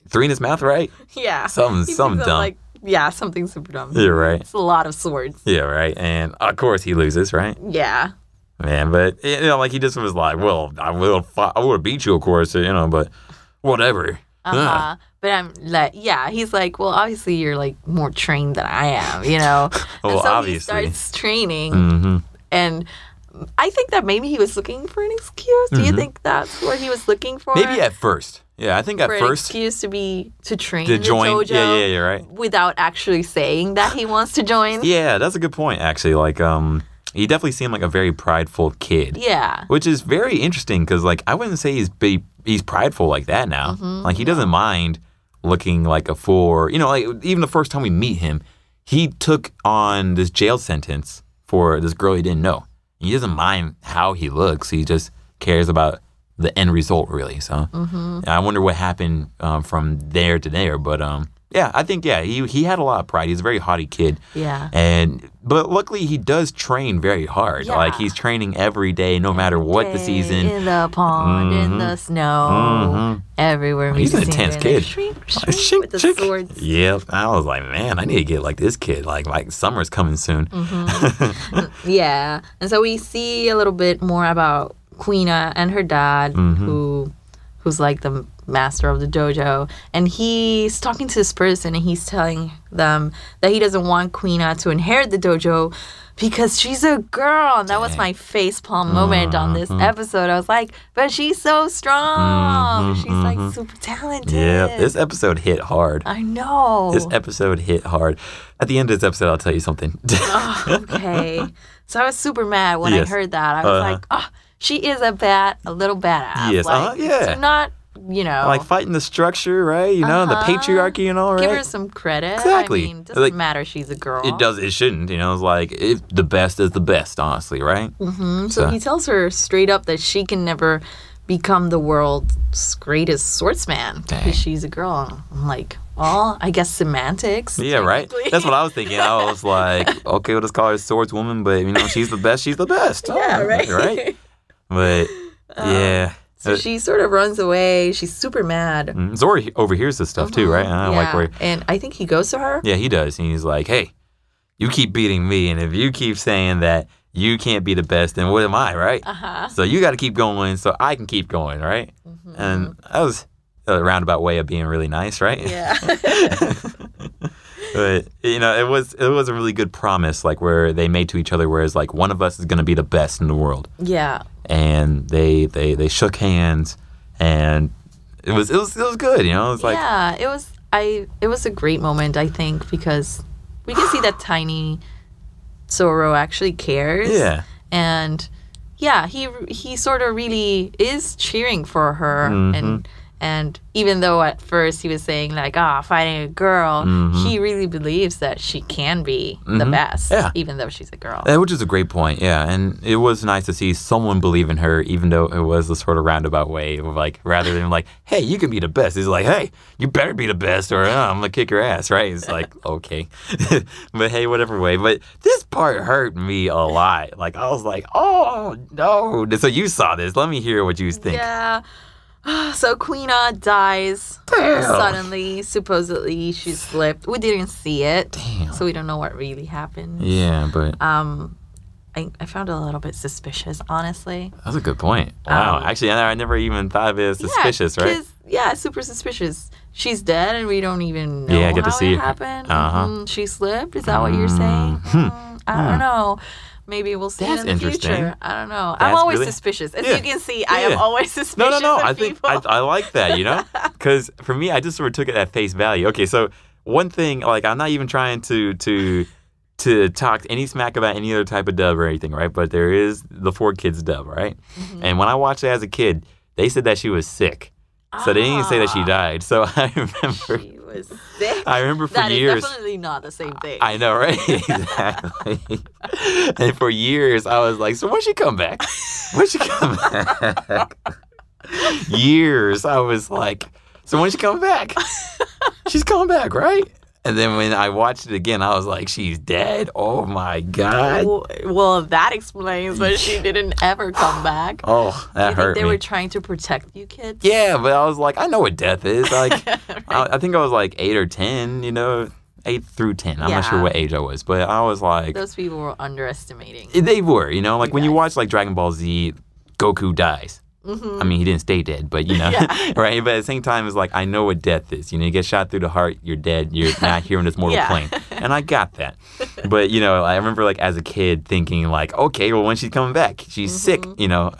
3 in his mouth, right? Yeah. Something dumb. Like, yeah, something super dumb. Yeah, right. It's a lot of swords. Yeah, right. And of course he loses, right? Yeah. Man, but you know, like he just was like, well, I would have beat you, of course, you know, but whatever. But I'm like, yeah, he's like, well, obviously you're like more trained than I am, you know? Well, and so obviously. he starts training. And I think that maybe he was looking for an excuse. Do you think that's what he was looking for? Maybe at first. Yeah, I think at for an first. excuse to train To in the join. dojo Yeah, you're right. without actually saying that he wants to join. Yeah, that's a good point, actually. Like, he definitely seemed like a very prideful kid. Yeah. Which is very interesting because, like, I wouldn't say he's prideful like that now. Like, he doesn't mind looking like a fool. Or, you know, like, even the first time we meet him, he took on this jail sentence for this girl he didn't know. He doesn't mind how he looks. He just cares about the end result, really. So I wonder what happened from there to there. But yeah, I think, yeah, he had a lot of pride. He's a very haughty kid. Yeah. But luckily, he does train very hard. Yeah. Like, he's training every day, no matter what the season. In the pond, in the snow, everywhere. He's an intense kid. With the swords. Yep. I was like, man, I need to get like this kid. Like summer's coming soon. Yeah. And so we see a little bit more about Kuina and her dad, who's like the master of the dojo, and he's talking to this person and he's telling them that he doesn't want Kuina to inherit the dojo because she's a girl. And that was my facepalm moment on this episode. I was like, but she's so strong. She's like super talented. Yeah, this episode hit hard. I know. This episode hit hard. At the end of this episode, I'll tell you something. Okay. So I was super mad when I heard that. I was like, oh, she is a little badass. Yes, like, yeah. Do not, you know. Like fighting the structure, right? You know, the patriarchy and all, right? Give her some credit. Exactly. I mean, doesn't Like, matter she's a girl. It shouldn't, you know. It's like, the best is the best, honestly, right? So he tells her straight up that she can never become the world's greatest swordsman because she's a girl. I'm like, well, I guess semantics. Yeah, right? That's what I was thinking. I was like, okay, we'll just call her swordswoman, but, you know, she's the best. She's the best. Yeah, right. Right? But, yeah. So she sort of runs away. She's super mad. Zoro overhears this stuff, too, right? I don't like where... And I think he goes to her. Yeah, he does. And he's like, hey, you keep beating me, and if you keep saying that you can't be the best, then what am I, right? So you got to keep going so I can keep going, right? And that was a roundabout way of being really nice, right? Yeah. But, you know, it was a really good promise, like, where they made to each other, whereas, like, one of us is going to be the best in the world. Yeah. And they shook hands, and it was good, you know? It was like... Yeah, it was a great moment, I think, because we can see that tiny Zoro actually cares. Yeah. And yeah, he sort of really is cheering for her, and even though at first he was saying like, fighting a girl, he really believes that she can be the best, even though she's a girl. Which is a great point, yeah. And it was nice to see someone believe in her, even though it was a sort of roundabout way of like, rather than like, hey, you can be the best. He's like, hey, you better be the best or I'm going to kick your ass, right? It's like, okay. But hey, whatever way. But this part hurt me a lot. Like, I was like, oh, no. So you saw this. Let me hear what you think. Yeah. So Kuina dies suddenly. Supposedly she slipped. We didn't see it, so we don't know what really happened. Yeah, but I I found it a little bit suspicious, honestly. That's a good point. Wow. Actually, I never even thought of it as suspicious, right? Yeah, super suspicious. She's dead, and we don't even know I get how to see it her. happened. She slipped. Is that what you're saying? I don't know. Maybe we'll see it in the future. I don't know. I'm always suspicious. As you can see, I am always suspicious. No. I think I like that, because for me, I just sort of took it at face value. Okay, so one thing, like, I'm not even trying to talk any smack about any other type of dub or anything, right? But there is the 4Kids dub, right? And when I watched it as a kid, they said that she was sick. So they didn't even say that she died. So I remember she was sick. I remember for years. That is definitely not the same thing. I know, right? Exactly. And for years, I was like, so when she come back? When she come back? Years, I was like, so when she come back? She's coming back, right? And then when I watched it again, I was like, she's dead? Oh, my God. Well, that explains why she didn't ever come back. Oh, that hurt me. They were trying to protect you kids? Yeah, but I was like, I know what death is. Like, right. I think I was like 8 or 10, 8 through 10. I'm not sure what age I was, but I was like... Those people were underestimating. They were, like when you watch like Dragon Ball Z, Goku dies. I mean, he didn't stay dead, but right? But at the same time, it's like, I know what death is. You get shot through the heart, you're dead. You're not here on this mortal plane. And I got that. But, I remember like as a kid thinking like, okay, well, when she's coming back, she's sick,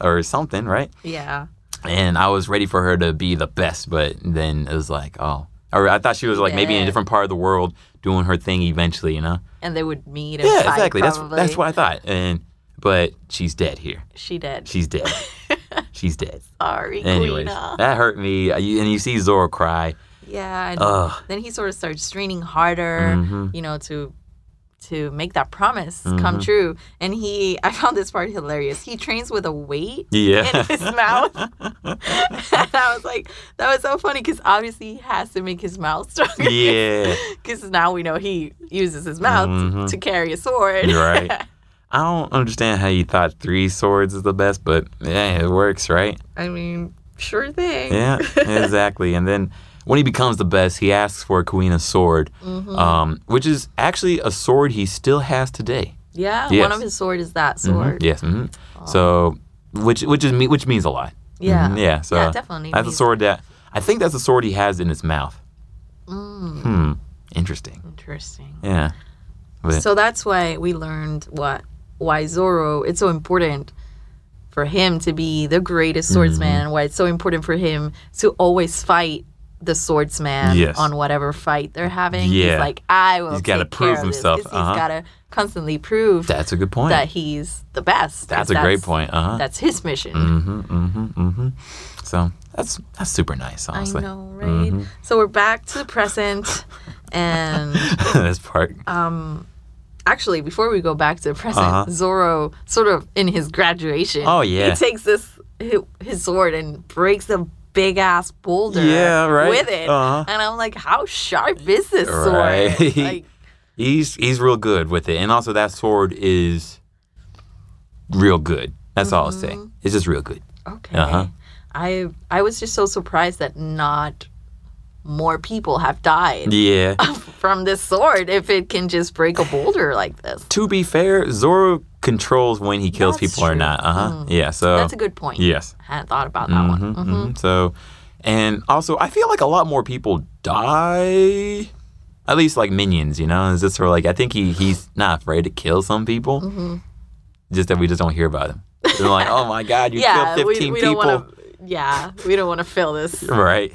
or something, right? Yeah. And I was ready for her to be the best, but then it was like, oh. Or I thought she was like maybe in a different part of the world doing her thing eventually, And they would meet and fight, exactly. probably. That's what I thought. But she's dead here. She's dead. She's dead. Sorry, Anyways, Queena. that hurt me. And you see Zoro cry. Yeah, and then he sort of starts straining harder, to make that promise come true. And I found this part hilarious. He trains with a weight in his mouth. And I was like, that was so funny because obviously he has to make his mouth stronger. Yeah. Because now we know he uses his mouth to carry a sword. You're right. I don't understand how you thought 3 swords is the best, but yeah, it works, right? I mean, sure thing. Yeah, exactly. And then when he becomes the best, he asks for Kuina's sword, which is actually a sword he still has today. Yeah, one of his swords is that sword. Yes. So, which means a lot. Yeah. Yeah. So yeah, definitely. That's a sword that I think that's a sword he has in his mouth. Interesting. Yeah. But, so that's why we learned why Zoro, it's so important for him to be the greatest swordsman, why it's so important for him to always fight the swordsman on whatever fight they're having. Yeah. He's like, I will He's got to prove himself. He's got to constantly prove that's a good point. that he's the best. That's a great point. That's his mission. So that's super nice, honestly. I know, right? So we're back to the present. And this part. Actually, before we go back to the present, Zoro, sort of in his graduation, he takes his sword and breaks a big ass boulder with it. And I'm like, how sharp is this sword? Like, he's real good with it. And also that sword is real good. That's all I'll say. It's just real good. Okay. I was just so surprised that not more people have died from this sword if it can just break a boulder like this. To be fair, Zoro controls when he kills people or not. Yeah, so that's a good point. Yes. I hadn't thought about that one. So, and also I feel like a lot more people die, at least like minions, It's just sort of like, I think he's not afraid to kill some people, just that we just don't hear about him. They're like, oh my God, you killed 15 we people. We don't want to fill this right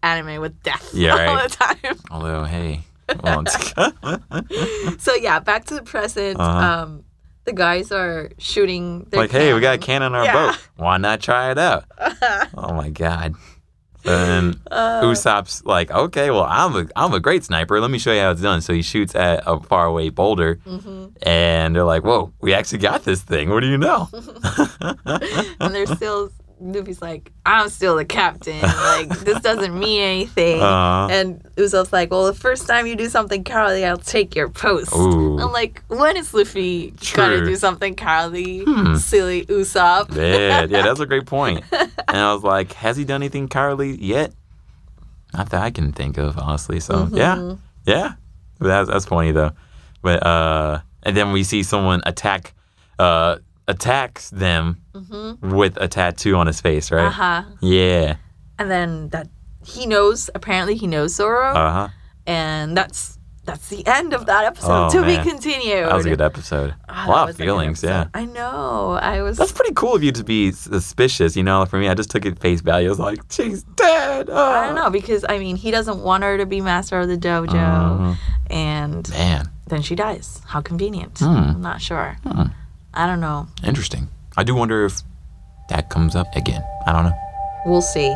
anime with death all the time. Although, hey. So yeah, back to the present. The guys are shooting their hey, we got a cannon on our boat. Why not try it out? Oh my God. And Usopp's like, okay, well, I'm a great sniper. Let me show you how it's done. So he shoots at a faraway boulder, and they're like, whoa, we actually got this thing. What do you know? And they're still... Luffy's like, I'm still the captain. Like, this doesn't mean anything. And Usopp's like, well, the first time you do something cowardly, I'll take your post. Ooh. I'm like, when is Luffy gonna do something cowardly? Silly Usopp. Yeah, that's a great point. And I was like, has he done anything cowardly yet? Not that I can think of, honestly. So, yeah. But that's funny, though. But, and then we see someone attack attacks them with a tattoo on his face, right? Yeah. And then apparently he knows Zoro. And that's the end of that episode. Be continued. That was a good episode. A lot of feelings, yeah. I know. That's pretty cool of you to be suspicious, For me, I just took it face value. I was like, she's dead. I don't know, because, he doesn't want her to be master of the dojo. And then she dies. How convenient. I'm not sure. I don't know. Interesting. I do wonder if that comes up again. I don't know. We'll see.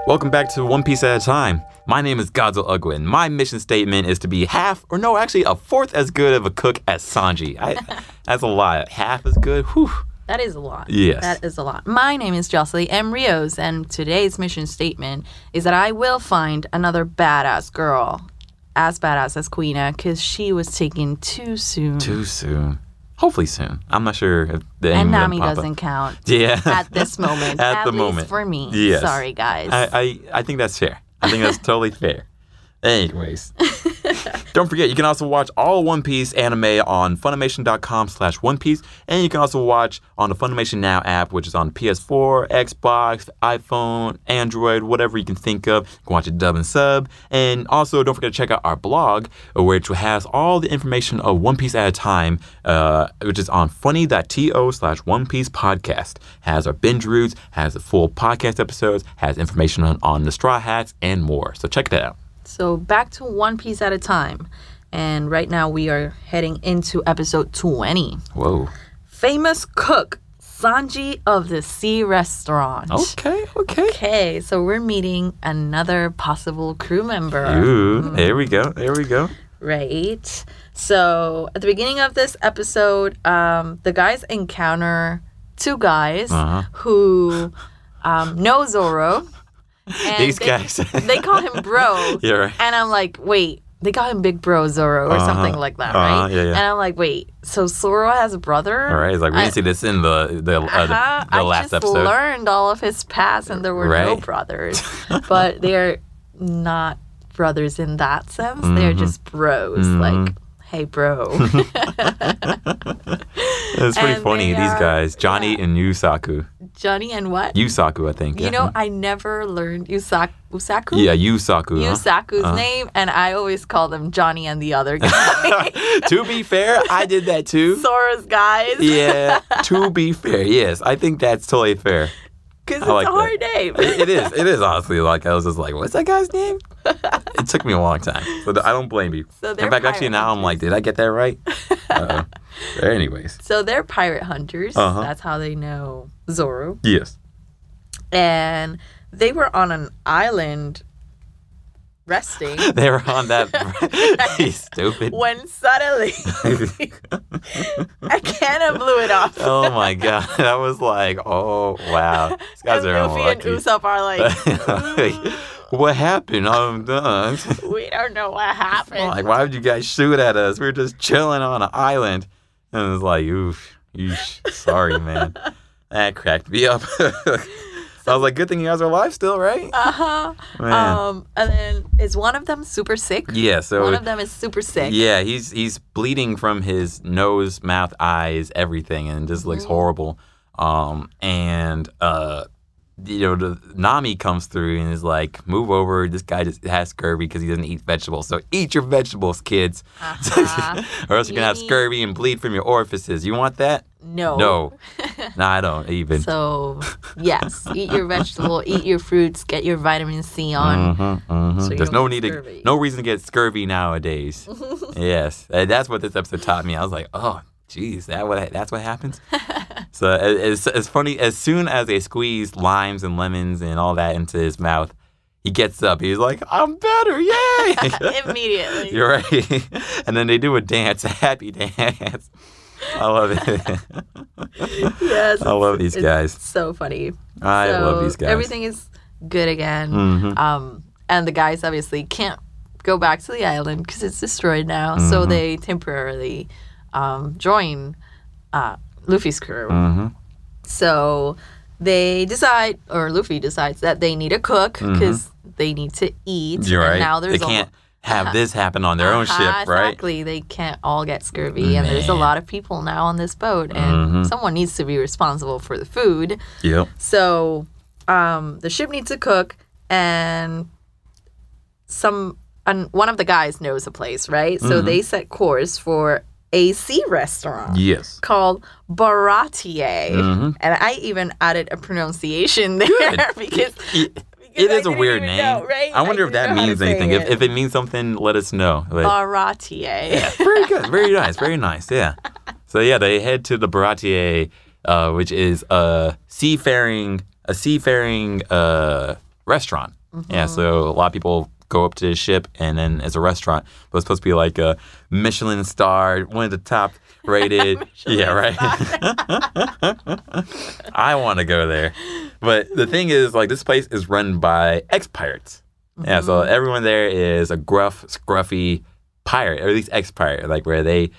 Welcome back to One Piece at a Time. My name is Godswill Ugwa, and my mission statement is to be a fourth as good of a cook as Sanji. That's a lot. Half as good? Whew. That is a lot. Yes. That is a lot. My name is Josellie Rios, and today's mission statement is that I will find another badass girl, as badass as Kuina, because she was taken too soon. Too soon. Hopefully soon. I'm not sure if the And Nami doesn't count. Yeah. At this moment. At the least moment. For me. Yes. Sorry, guys. I think that's fair. I think that's totally fair. Anyways. Don't forget, you can also watch all One Piece anime on Funimation.com/One Piece. And you can also watch on the Funimation Now app, which is on PS4, Xbox, iPhone, Android, whatever you can think of. You can watch it dub and sub. And also, don't forget to check out our blog, which has all the information of One Piece at a time, which is on funi.to/One Piece podcast. Has our binge routes, has the full podcast episodes, has information on the Straw Hats, and more. So check that out. So back to One Piece at a Time. And right now we are heading into episode 20. Whoa. Famous cook, Sanji of the Sea Restaurant. Okay. Okay, so we're meeting another possible crew member. Ooh, there we go. Right. So at the beginning of this episode, the guys encounter two guys who know Zoro. And These guys. They call him bro. You're right. And I'm like, wait, they call him Big Bro Zoro or something like that, right? Yeah. And I'm like, wait, so Zoro has a brother? All right. It's like, we didn't see this in the last episode. I just learned all of his past and there were no brothers. But they're not brothers in that sense. They're just bros. Like, hey, bro. It's pretty funny, these guys. Johnny and Yusaku. Johnny and what? Yusaku, I think. You know, I never learned Usaku? Yeah, Yusaku. Yusaku's name, and I always call them Johnny and the other guy. To be fair, I did that too. Sora's guys. Yeah, to be fair, yes. I think that's totally fair. Because it's a hard name. It is, honestly. Like, I was just like, what's that guy's name? It took me a long time. So I don't blame you. So in fact, actually, now I'm like, did I get that right? Anyways. So they're pirate hunters. That's how they know Zoro. Yes. And they were on an island resting. They were on that. He's stupid. When suddenly a cannon blew it off. Oh my god. That was like, oh wow. These guys are Luffy unlucky. and Usopp are like, what happened? I'm done. We don't know what happened. Like, why would you guys shoot at us? We were just chilling on an island. And it was like, oof, sorry, man. That cracked me up. I was like, good thing you guys are alive still, right? And then is one of them super sick? Yeah, so one of them is super sick. Yeah, he's bleeding from his nose, mouth, eyes, everything, and it just looks horrible. Nami comes through and is like, move over. This guy just has scurvy because he doesn't eat vegetables. So eat your vegetables, kids. Or else you're going to have scurvy and bleed from your orifices. You want that? No. No, I don't even. So, yes, eat your vegetable, eat your fruits, get your vitamin C on. So there's no reason to get scurvy nowadays. Yes, that's what this episode taught me. I was like, oh, geez, that's what happens? So it's funny, as soon as they squeeze limes and lemons and all that into his mouth, he gets up. He's like, I'm better, yay! Immediately. You're right. And then they do a dance, a happy dance. I love it. Yes. I love these guys. So funny. I love these guys. Everything is good again. And the guys obviously can't go back to the island because it's destroyed now. So they temporarily join Luffy's crew. So they decide, or Luffy decides, that they need a cook because they need to eat. You're right. And now there's have this happen on their own ship, right? Exactly. They can't all get scurvy, and there's a lot of people now on this boat, and someone needs to be responsible for the food. Yep. So the ship needs to cook, and one of the guys knows a place, right? So they set course for a sea restaurant. Yes. Called Baratier. And I even added a pronunciation there because it is a weird name. Know, right? I wonder if that means anything. If it means something, let us know. Baratier. Yeah, very good. Very nice. Very nice. Yeah. So yeah, they head to the Baratier, which is a seafaring restaurant. Yeah. So a lot of people go up to the ship, and then it's a restaurant. But it's supposed to be like a Michelin star, one of the top rated. Yeah, right. I want to go there. But the thing is, like, this place is run by ex-pirates. Yeah, so everyone there is a gruff, scruffy pirate, or at least ex-pirate, like where they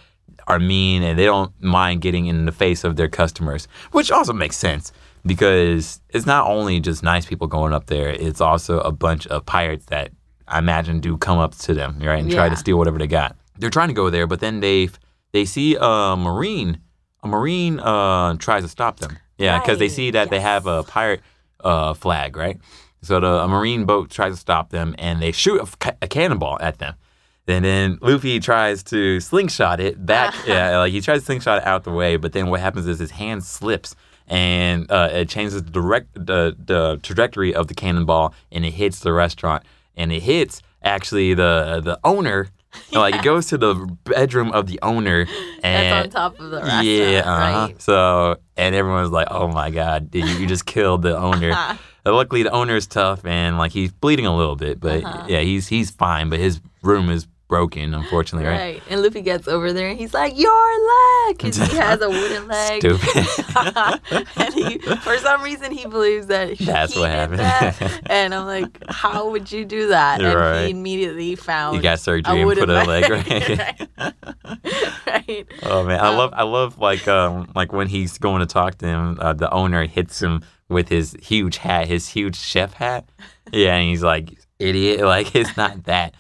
are mean and they don't mind getting in the face of their customers, which also makes sense. Because it's not only just nice people going up there, it's also a bunch of pirates that I imagine do come up to them, right, and try to steal whatever they got. They're trying to go there, but then they see a marine. A marine tries to stop them. Yeah, because they see that they have a pirate flag, right? So a marine boat tries to stop them, and they shoot a cannonball at them. And then Luffy tries to slingshot it back. Like he tries to slingshot it out the way, but then what happens is his hand slips, and it changes the trajectory of the cannonball, and it hits the restaurant. And it hits, actually, the owner. Like, it goes to the bedroom of the owner. And that's on top of the restaurant, right? So, and everyone's like, oh, my God, you just killed the owner. Luckily, the owner is tough, and, like, he's bleeding a little bit. But, yeah, he's fine. But his room is broken, unfortunately, right? Right. And Luffy gets over there, and he's like, your leg! Because he has a wooden leg. Stupid. And for some reason, he believes that that's what happened. And I'm like, how would you do that? And he immediately found he got surgery and put a leg, right? Right. Oh, man. I love like when he's going to talk to him, the owner hits him with his huge hat, his huge chef hat. Yeah, and he's like, idiot. Like, it's not that.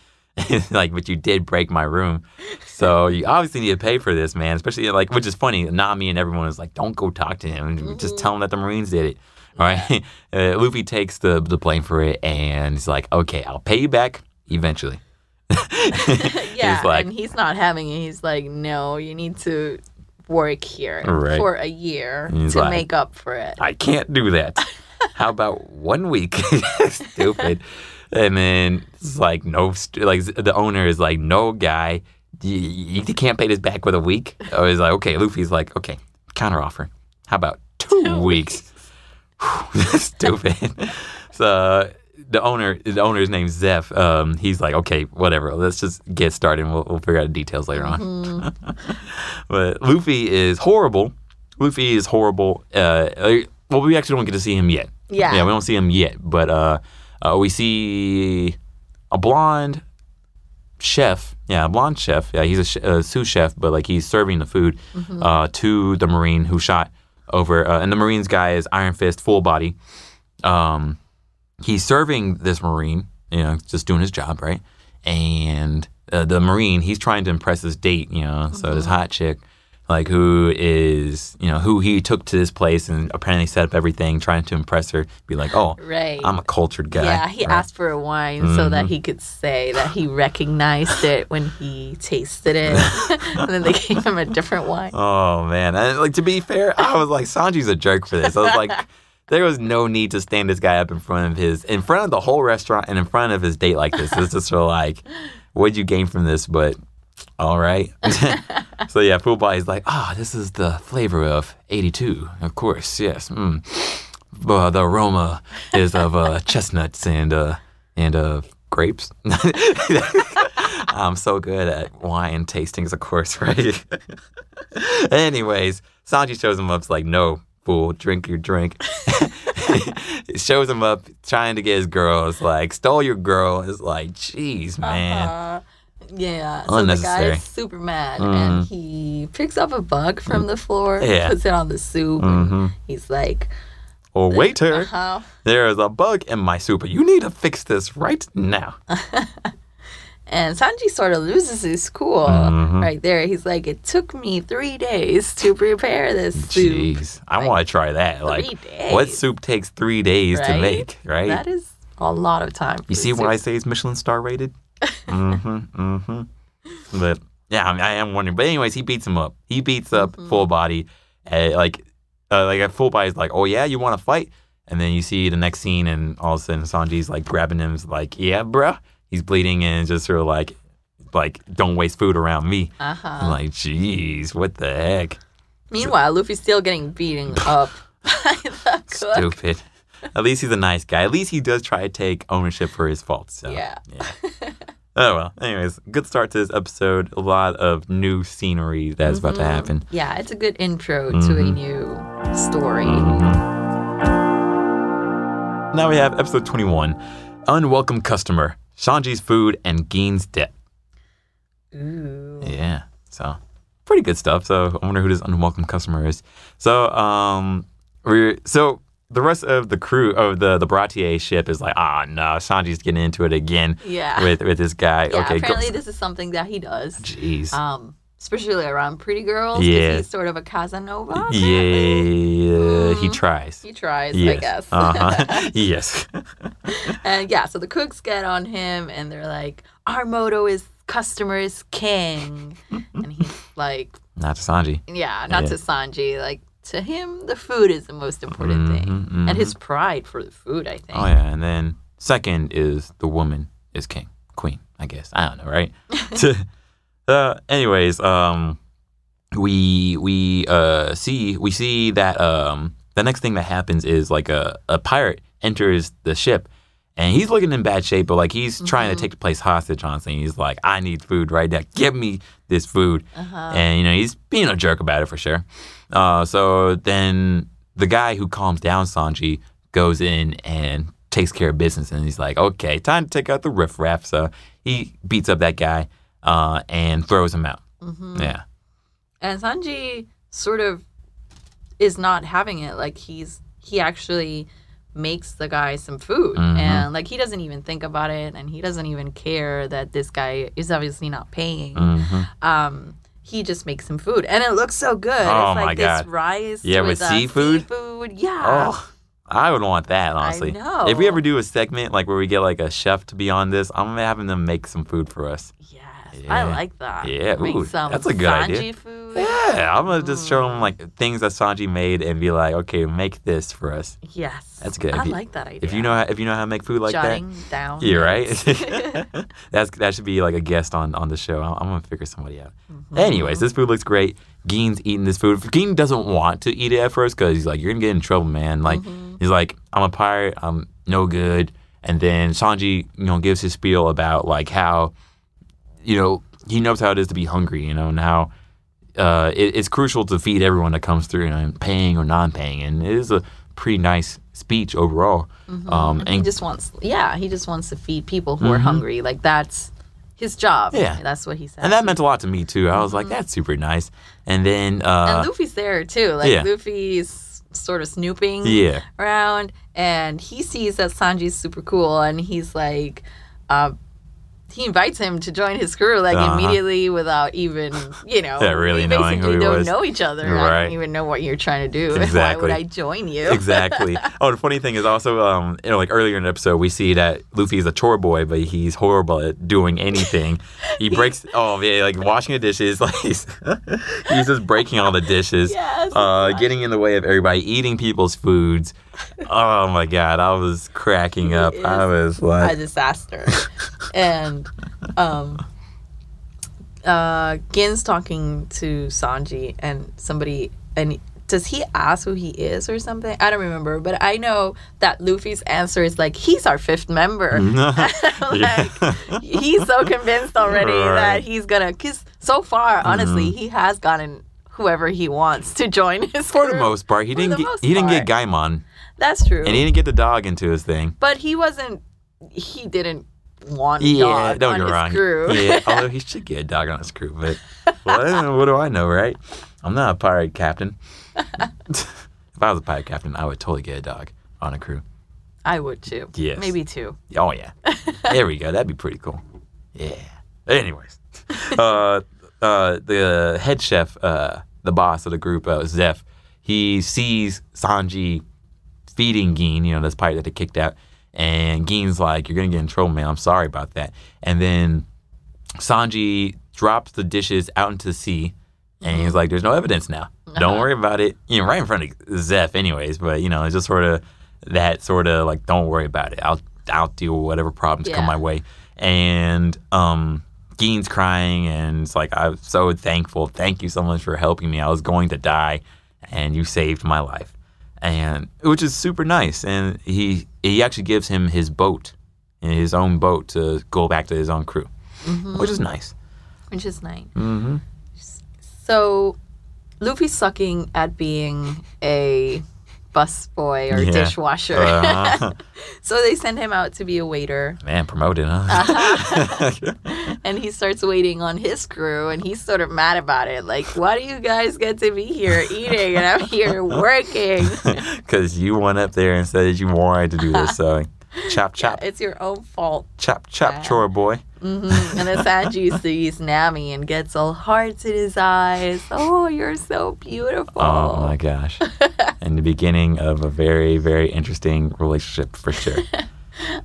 Like, but you did break my room, so you obviously need to pay for this, man. Especially, like, which is funny. Nami and everyone is like, don't go talk to him. Just tell him that the Marines did it. All right. Luffy takes the blame for it, and he's like, okay, I'll pay you back eventually. Yeah, and he's not having it. He's like, no, you need to work here for a year to make up for it. I can't do that. How about 1 week? Stupid. And then it's like, the owner is like, no, guy, you can't pay this back with a week. Or he's like, okay, Luffy's like, okay, counter offer. How about 2 weeks? Stupid. So the owner's named Zeph. He's like, okay, whatever. Let's just get started. And we'll figure out the details later on. But Luffy is horrible. Well, we actually don't get to see him yet. Yeah, we don't see him yet. But we see a blonde chef. Yeah, a blonde chef. Yeah, he's a sous chef, but like he's serving the food to the Marine who shot over. And the Marine's guy is Iron Fist, full body. He's serving this Marine, just doing his job, right? And the Marine, he's trying to impress his date, so this hot chick, like who is, who he took to this place and apparently set up everything, trying to impress her, be like, oh, I'm a cultured guy. Yeah, he asked for a wine so that he could say that he recognized it when he tasted it. And then they gave him a different wine. Oh, man. And, like, to be fair, I was like, Sanji's a jerk for this. I was like, there was no need to stand this guy up in front of the whole restaurant and in front of his date like this. It's just sort of like, what'd you gain from this? But all right. So yeah, Pool Boy's like, this is the flavor of 82. Of course, yes. But the aroma is of chestnuts and grapes. I'm so good at wine tastings, of course, right? Anyways, Sanji shows him up. It's like, no, fool, drink your drink. He shows him up, trying to get his girl. It's like, stole your girl. It's like, jeez, man. Yeah, so the guy is super mad, and he picks up a bug from the floor, puts it on the soup, and he's like, "Oh, waiter, there is a bug in my soup. You need to fix this right now." And Sanji sort of loses his cool right there. He's like, it took me 3 days to prepare this soup. Jeez, I want to try that. 3 Like, days. what soup takes 3 days to make, right? That is a lot of time. You see why I say it's Michelin star rated? But, yeah, I mean, I am wondering. But anyways, he beats him up. He beats up Full Body. Like a Full Body's like, oh, yeah, you want to fight? And then you see the next scene, and all of a sudden Sanji's like grabbing him. He's like, yeah, bruh. He's bleeding and just sort of like, don't waste food around me. I'm like, jeez, what the heck? Meanwhile, Luffy's still getting beaten up by the cook. Stupid. At least he's a nice guy. At least he does try to take ownership for his faults. So, yeah. Oh, well. Anyways, good start to this episode. A lot of new scenery that's about to happen. Yeah, it's a good intro to a new story. Now we have episode 21, Unwelcome Customer, Sanji's Food, and Gin's Debt. Ooh. Yeah, so pretty good stuff. So I wonder who this unwelcome customer is. So the rest of the crew of the Baratier ship is like, no, Sanji's getting into it again. Yeah. With this guy. Yeah, okay, apparently this is something that he does. Jeez. Especially around pretty girls. Yeah. He's sort of a Casanova. Yeah, he tries. He tries, yes. I guess. Yes. And yeah, so the cooks get on him and they're like, our motto is customer is king. And he's like... Not to Sanji. Yeah, not to Sanji. Like, to him, the food is the most important thing. And his pride for the food, I think. Oh, yeah. And then second is the woman is king. Queen, I guess. I don't know, right? Anyways, we see that the next thing that happens is like a pirate enters the ship, and he's looking in bad shape, but like he's trying to take the place hostage, honestly. He's like, I need food right now. Give me this food. And he's being a jerk about it for sure. So then the guy who calms down Sanji goes in and takes care of business, and he's like, okay, time to take out the riffraff. So he beats up that guy. And throws him out. Yeah. And Sanji sort of is not having it. Like he actually makes the guy some food, and like he doesn't even think about it, and he doesn't even care that this guy is obviously not paying. He just makes him food, and it looks so good. Oh, it's like my this God. rice with seafood. Yeah. Oh, I would want that, honestly. I know. If we ever do a segment like where we get like a chef to be on this, I'm gonna have them make some food for us. Yes, I like that. Yeah, make some that's a good Sanji idea. Food. Yeah, I'm gonna just show them like things that Sanji made and be like, okay, make this for us. Yes, that's good. I like that idea. If you know how to make food like Jotting that, down. Yeah, right. that should be like a guest on the show. I'm gonna figure somebody out. Anyways, this food looks great. Gin's eating this food. Gin doesn't want to eat it at first because he's like, you're gonna get in trouble, man. Like he's like, I'm a pirate. I'm no good. And then Sanji, gives his spiel about like how, he knows how it is to be hungry, and how it's crucial to feed everyone that comes through, paying or non-paying. And it is a pretty nice speech overall. And he just wants to feed people who are hungry. Like that's his job. Yeah, that's what he said. And that meant a lot to me too. I was like, that's super nice. And then and Luffy's there too. Like Luffy's sort of snooping around, and he sees that Sanji's super cool, and he's like, he invites him to join his crew immediately without even, really knowing who he don't was. know each other. Right. I don't even know what you're trying to do. Exactly. Why would I join you? Exactly. Oh, the funny thing is also, like earlier in the episode, we see that Luffy's a chore boy, but he's horrible at doing anything. He breaks, like washing the dishes. Like he's just breaking all the dishes. Yes. Getting in the way of everybody, eating people's foods. Oh my God, I was cracking up. I was like a disaster. And Gin's talking to Sanji and does he ask who he is or something? I don't remember, but I know that Luffy's answer is like, he's our 5th member. He's so convinced already that he's gonna, because so far, honestly, he has gotten whoever he wants to join his crew. For the most part. He didn't get Gaimon. That's true. And he didn't get the dog into his thing. But he didn't want a dog don't on get his crew. Yeah, although he should get a dog on his crew. But what do I know, right? I'm not a pirate captain. If I was a pirate captain, I would totally get a dog on a crew. I would too. Yes. Maybe 2. Oh, yeah. There we go. That'd be pretty cool. Yeah. Anyways, the head chef, the boss of the group, Zeph, he sees Sanji feeding Gin, this pirate that they kicked out. And Gin's like, you're going to get in trouble, man. I'm sorry about that. And then Sanji drops the dishes out into the sea. And he's like, there's no evidence now. Don't worry about it. Right in front of Zeph anyways. But, it's just sort of that sort of like, don't worry about it. I'll deal with whatever problems come my way. And Gin's crying. And it's like, I'm so thankful. Thank you so much for helping me. I was going to die. And you saved my life. And which is super nice. And he actually gives him his boat, his own boat, to go back to his own crew, which is nice. Mm-hmm. So Luffy's sucking at being a busboy or dishwasher. So they send him out to be a waiter. Man, promoted, huh? And he starts waiting on his crew, and he's sort of mad about it. Like, why do you guys get to be here eating, and I'm here working? Because you went up there and said you wanted to do this, so chop, chop. Yeah, it's your own fault. Chop, chop, chore boy. Mm-hmm. And then Sanji sees Nami and gets all hearts in his eyes. Oh, you're so beautiful. Oh, my gosh. And the beginning of a very, very interesting relationship for sure.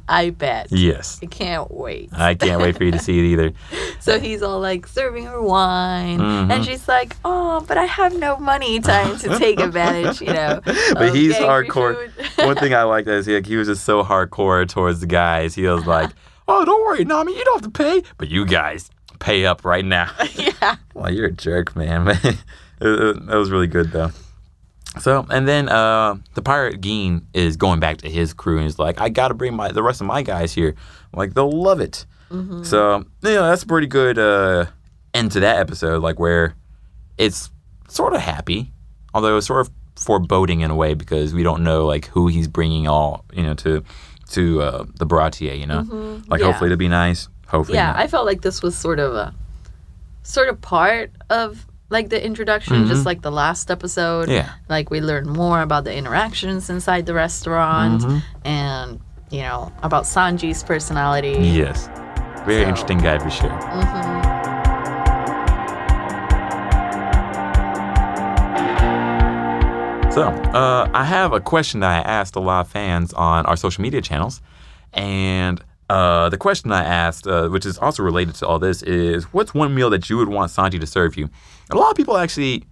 I bet. Yes. I can't wait. I can't wait for you to see it either. So he's all like serving her wine. And she's like, oh, but I have no money time to take advantage, But he's hardcore. One thing I like is he was just so hardcore towards the guys. He was like, oh, don't worry, Nami, you don't have to pay. But you guys pay up right now. Yeah. Well, you're a jerk, man. That was really good, though. So, and then the pirate Gin is going back to his crew, and he's like, I got to bring the rest of my guys here. I'm like, they'll love it. So, that's a pretty good end to that episode, like where it's sort of happy, although it's sort of foreboding in a way because we don't know like who he's bringing all, to the Baratier, like hopefully it'll be nice. Hopefully not. I felt like this was sort of part of like the introduction, just like the last episode. Yeah. Like we learned more about the interactions inside the restaurant and, about Sanji's personality. Yes. Very interesting guy for sure. So, I have a question that I asked a lot of fans on our social media channels. And the question I asked, which is also related to all this, is what's one meal that you would want Sanji to serve you? A lot of people actually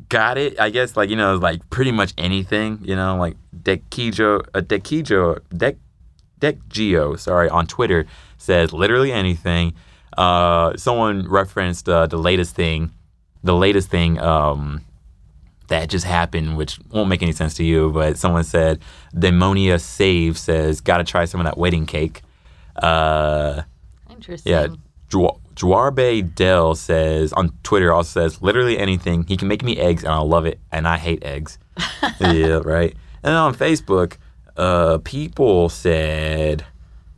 got it, I guess, like, like pretty much anything, like Dekgio, on Twitter says literally anything. Someone referenced the latest thing that just happened, which won't make any sense to you, but someone said, Demonia Save says, gotta try some of that wedding cake. Interesting. Yeah. Juarbe Del says, on Twitter, also says, literally anything. He can make me eggs, and I'll love it, and I hate eggs. Yeah, right? And then on Facebook, people also said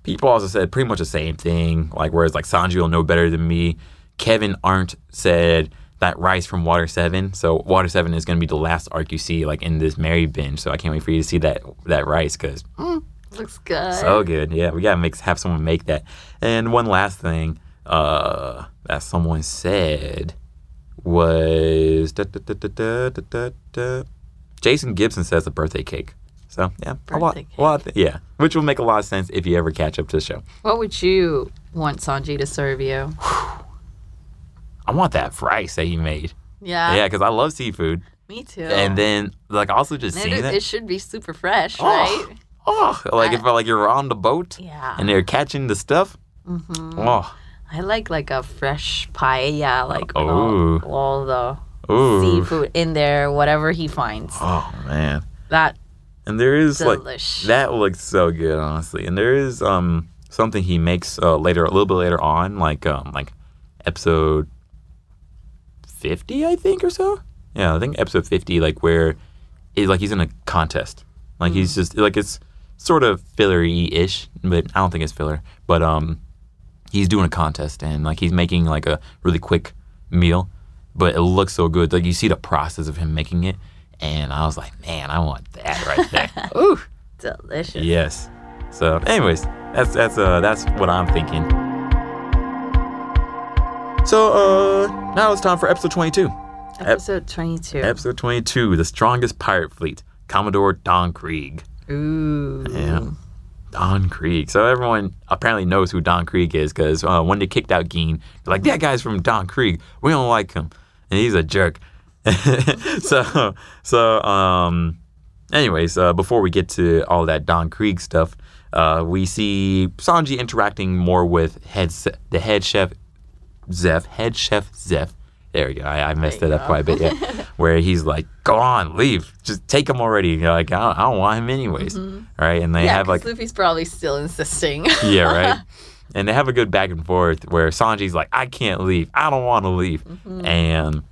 pretty much the same thing, like, whereas, like, Sanji will know better than me. Kevin Arndt said that rice from Water 7. So Water 7 is going to be the last arc you see, like, in this Mary binge. So I can't wait for you to see that rice, because looks good. So good. Yeah, we got to have someone make that. And one last thing that someone said was Jason Gibson says a birthday cake. So, yeah, yeah, which will make a lot of sense if you ever catch up to the show. What would you want Sanji to serve you? I want that rice that he made. Yeah. Yeah, because I love seafood. Me too. And then, like, also just seeing that. It should be super fresh, right? Oh, like if like you're on the boat and they're catching the stuff. Oh. I like a fresh paella, like all the seafood in there, whatever he finds. Oh, man. And there is delish. Like, that looks so good, honestly. And there is something he makes a little bit later on, like episode 50, I think, or so. Yeah, I think episode 50, like where he's in a contest. Like he's just like, it's sort of fillery-ish, but I don't think it's filler. But he's doing a contest and like he's making like a really quick meal, but it looks so good. Like you see the process of him making it, and I was like, man, I want that right there. Ooh, delicious. Yes. So, anyways, that's what I'm thinking. So now it's time for episode 22. Episode 22. Episode 22, the strongest pirate fleet, Commodore Don Krieg. Ooh. Yeah. Don Krieg. So everyone apparently knows who Don Krieg is because when they kicked out Geen, they're like, that guy's from Don Krieg. We don't like him. And he's a jerk. Anyways, before we get to all that Don Krieg stuff, we see Sanji interacting more with the head chef Zeph. There we go. I messed it up quite a bit, yeah. Where he's like, go on, leave. Just take him already. You're like, I don't want him anyways. Right? And they have like... Luffy's probably still insisting. Yeah, right? And they have a good back and forth where Sanji's like, I can't leave. I don't want to leave. And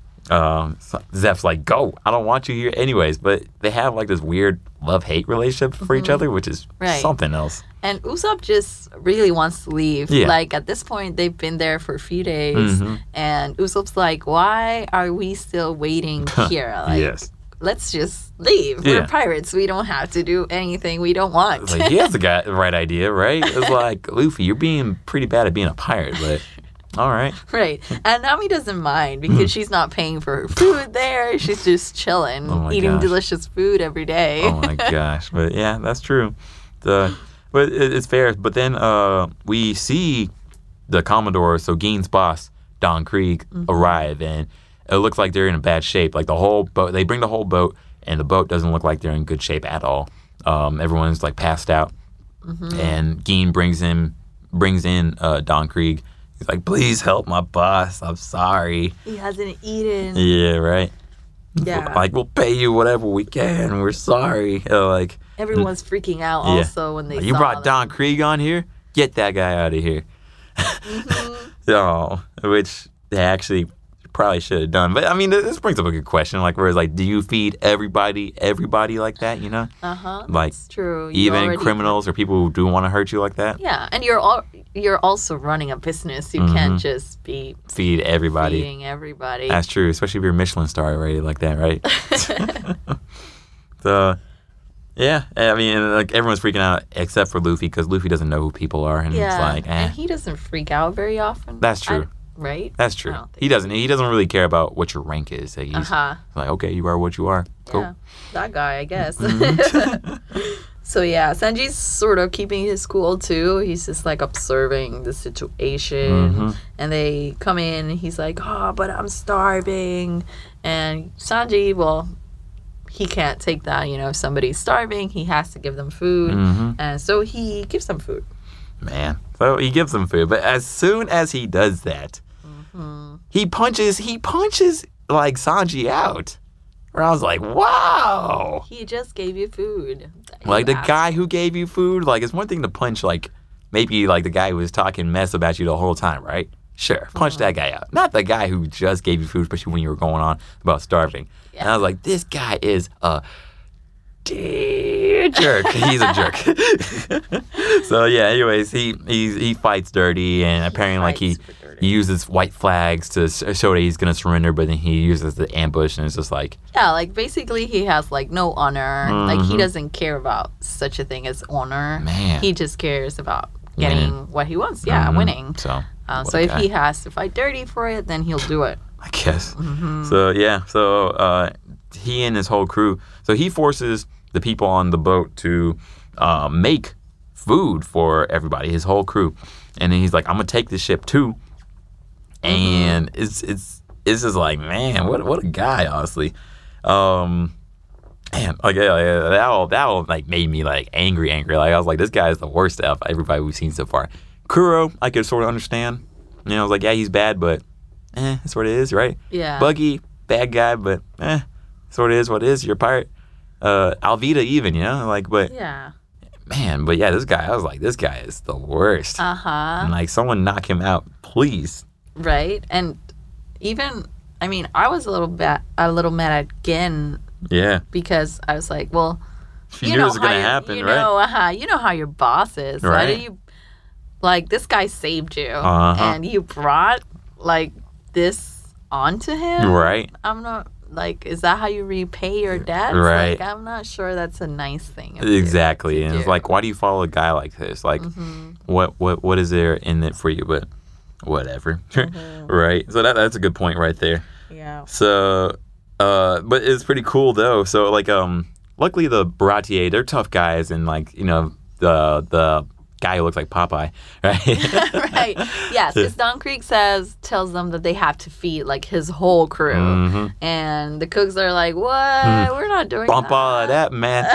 Zeph's like, go. I don't want you here anyways. But they have like this weird love-hate relationship for each other, which is something else. And Usopp just really wants to leave. Yeah. Like, at this point, they've been there for a few days. And Usopp's like, why are we still waiting here? Like, let's just leave. We're pirates. We don't have to do anything we don't want. It's like, he has the right idea, right? It's like, Luffy, you're being pretty bad at being a pirate, but... All right. Right. And Nami doesn't mind because she's not paying for her food there. She's just chilling, eating delicious food every day. Oh, my gosh. But, yeah, that's true. But it's fair. But then we see the Commodore, so Geen's boss, Don Krieg, arrive. And it looks like they're in a bad shape. Like, the whole boat, they bring the whole boat, and the boat doesn't look like they're in good shape at all. Everyone's, like, passed out. And Geen brings in Don Krieg. He's like, please help my boss. I'm sorry. He hasn't eaten. Yeah, right. Yeah. Like, we'll pay you whatever we can. We're sorry. Like, everyone's freaking out also when they you brought Don Krieg on here? Get that guy out of here. Which they actually probably should have done. But, I mean, this brings up a good question. Like, where it's like, do you feed everybody like that, you know? Like, that's true. Even criminals or people who do want to hurt you like that? Yeah, and you're also running a business. You can't just be feeding everybody. That's true, especially if you're Michelin star already like that, right? So, yeah, I mean, like everyone's freaking out except for Luffy because Luffy doesn't know who people are, and it's like, and he doesn't freak out very often. That's true. Right? That's true. He doesn't really care about what your rank is. Like, he's like, okay, you are what you are. Cool. Yeah, that guy, I guess. So yeah, Sanji's sort of keeping his cool too. He's just like observing the situation. And they come in and he's like, oh, but I'm starving. And Sanji, well, he can't take that. You know, if somebody's starving, he has to give them food. And so he gives them food. Man. So he gives them food. But as soon as he does that, he punches like Sanji out. Where I was like, wow. He just gave you food. Like, the guy who gave you food, like, it's one thing to punch, like, maybe, like, the guy who was talking mess about you the whole time, right? Sure, punch that guy out. Not the guy who just gave you food, especially when you were going on about starving. Yeah. And I was like, this guy is a jerk. He's a jerk. So, yeah, anyways, he fights dirty, and apparently, like, he uses white flags to show that he's going to surrender, but then he uses the ambush, and it's just like... Yeah, like, basically, he has, like, no honor. Like, he doesn't care about such a thing as honor. Man. He just cares about getting what he wants. Yeah, winning. So if he has to fight dirty for it, then he'll do it. I guess. So, yeah. So, he and his whole crew... So, he forces the people on the boat to make food for everybody, his whole crew. And then he's like, I'm going to take this ship, too. And it's just like, man, what a guy, honestly. Man, like that all like made me like angry. Like, I was like, this guy is the worst of everybody we've seen so far. Kuro, I could sort of understand. You know, I was like, yeah, he's bad, but that's what it is, right? Yeah. Buggy, bad guy, but sort of is what it is. You're a pirate. Alvida even, you know, like, but yeah. Man, but yeah, this guy, I was like, this guy is the worst. And like, someone knock him out, please. Right, and even, I mean, I was a little mad at Gen. Yeah. Because I was like, well, you knew it was going to happen, right? You know how your boss is. Right. Why do you, like, this guy saved you, and you brought, like, this onto him? Right. I'm not, like, is that how you repay your debts? Right. Like, I'm not sure that's a nice thing. Exactly. And it's like, why do you follow a guy like this? Like, what is there in it for you? But whatever. Right? So that's a good point right there. Yeah. So, but it's pretty cool though. So like, luckily the Baratier, they're tough guys, and like, you know, the guy who looks like Popeye, right? Right. Yes, because Don Krieg tells them that they have to feed like his whole crew, and the cooks are like, "What? We're not doing Bump that." all of that, man.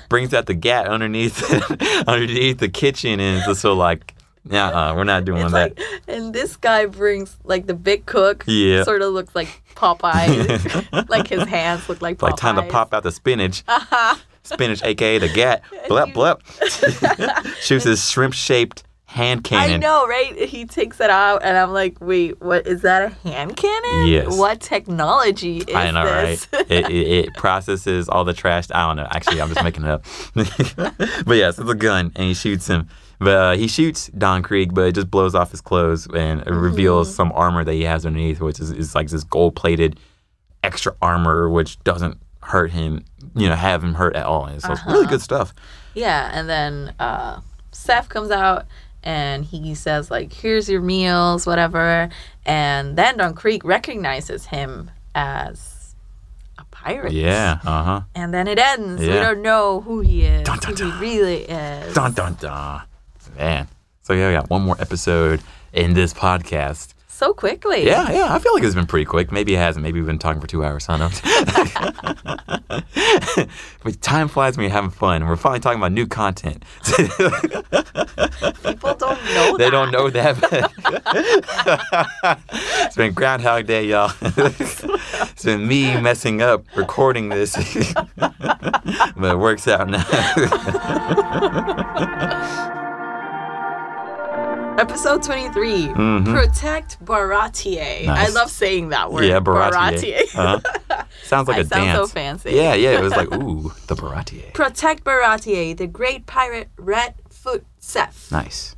Brings out the gat underneath the kitchen, and it's just so like, we're not doing It's that. like, and this guy brings like the big cook. Yeah. Sort of looks like Popeye. Like his hands look like Popeye. Like time to pop out the spinach. Spinach, aka the gat. Blep, blep. Shoots his shrimp-shaped hand cannon. I know, right? He takes it out, and I'm like, wait, what is that? A hand cannon? Yes. What technology is I know, this? right? It processes all the trash. I don't know. Actually, I'm just making it up. But yes, it's a gun, and he shoots him. But he shoots Don Krieg, but it just blows off his clothes, and it reveals some armor that he has underneath, which is like this gold-plated extra armor, which doesn't hurt him, you know, have him hurt at all. And so it's really good stuff. Yeah, and then Seth comes out, and he says, like, here's your meals, whatever. And then Don Krieg recognizes him as a pirate. Yeah, And then it ends. Yeah. We don't know who he is, Dun, dun, who dun. he really is. Dun, dun, dun. Man. So yeah, we got one more episode in this podcast. So quickly. Yeah, I feel like it's been pretty quick. Maybe it hasn't. Maybe we've been talking for 2 hours. I don't know. But time flies when you're having fun. We're finally talking about new content. People don't know They don't know that. It's been Groundhog Day, y'all. It's been me messing up recording this. But it works out now. Episode 23, Protect Baratier. Nice. I love saying that word. Yeah, Baratier. Sounds like a Sounds dance. so fancy. Yeah, it was like, ooh, the Baratier. Protect Baratier, the great pirate Redfoot Seth. Nice.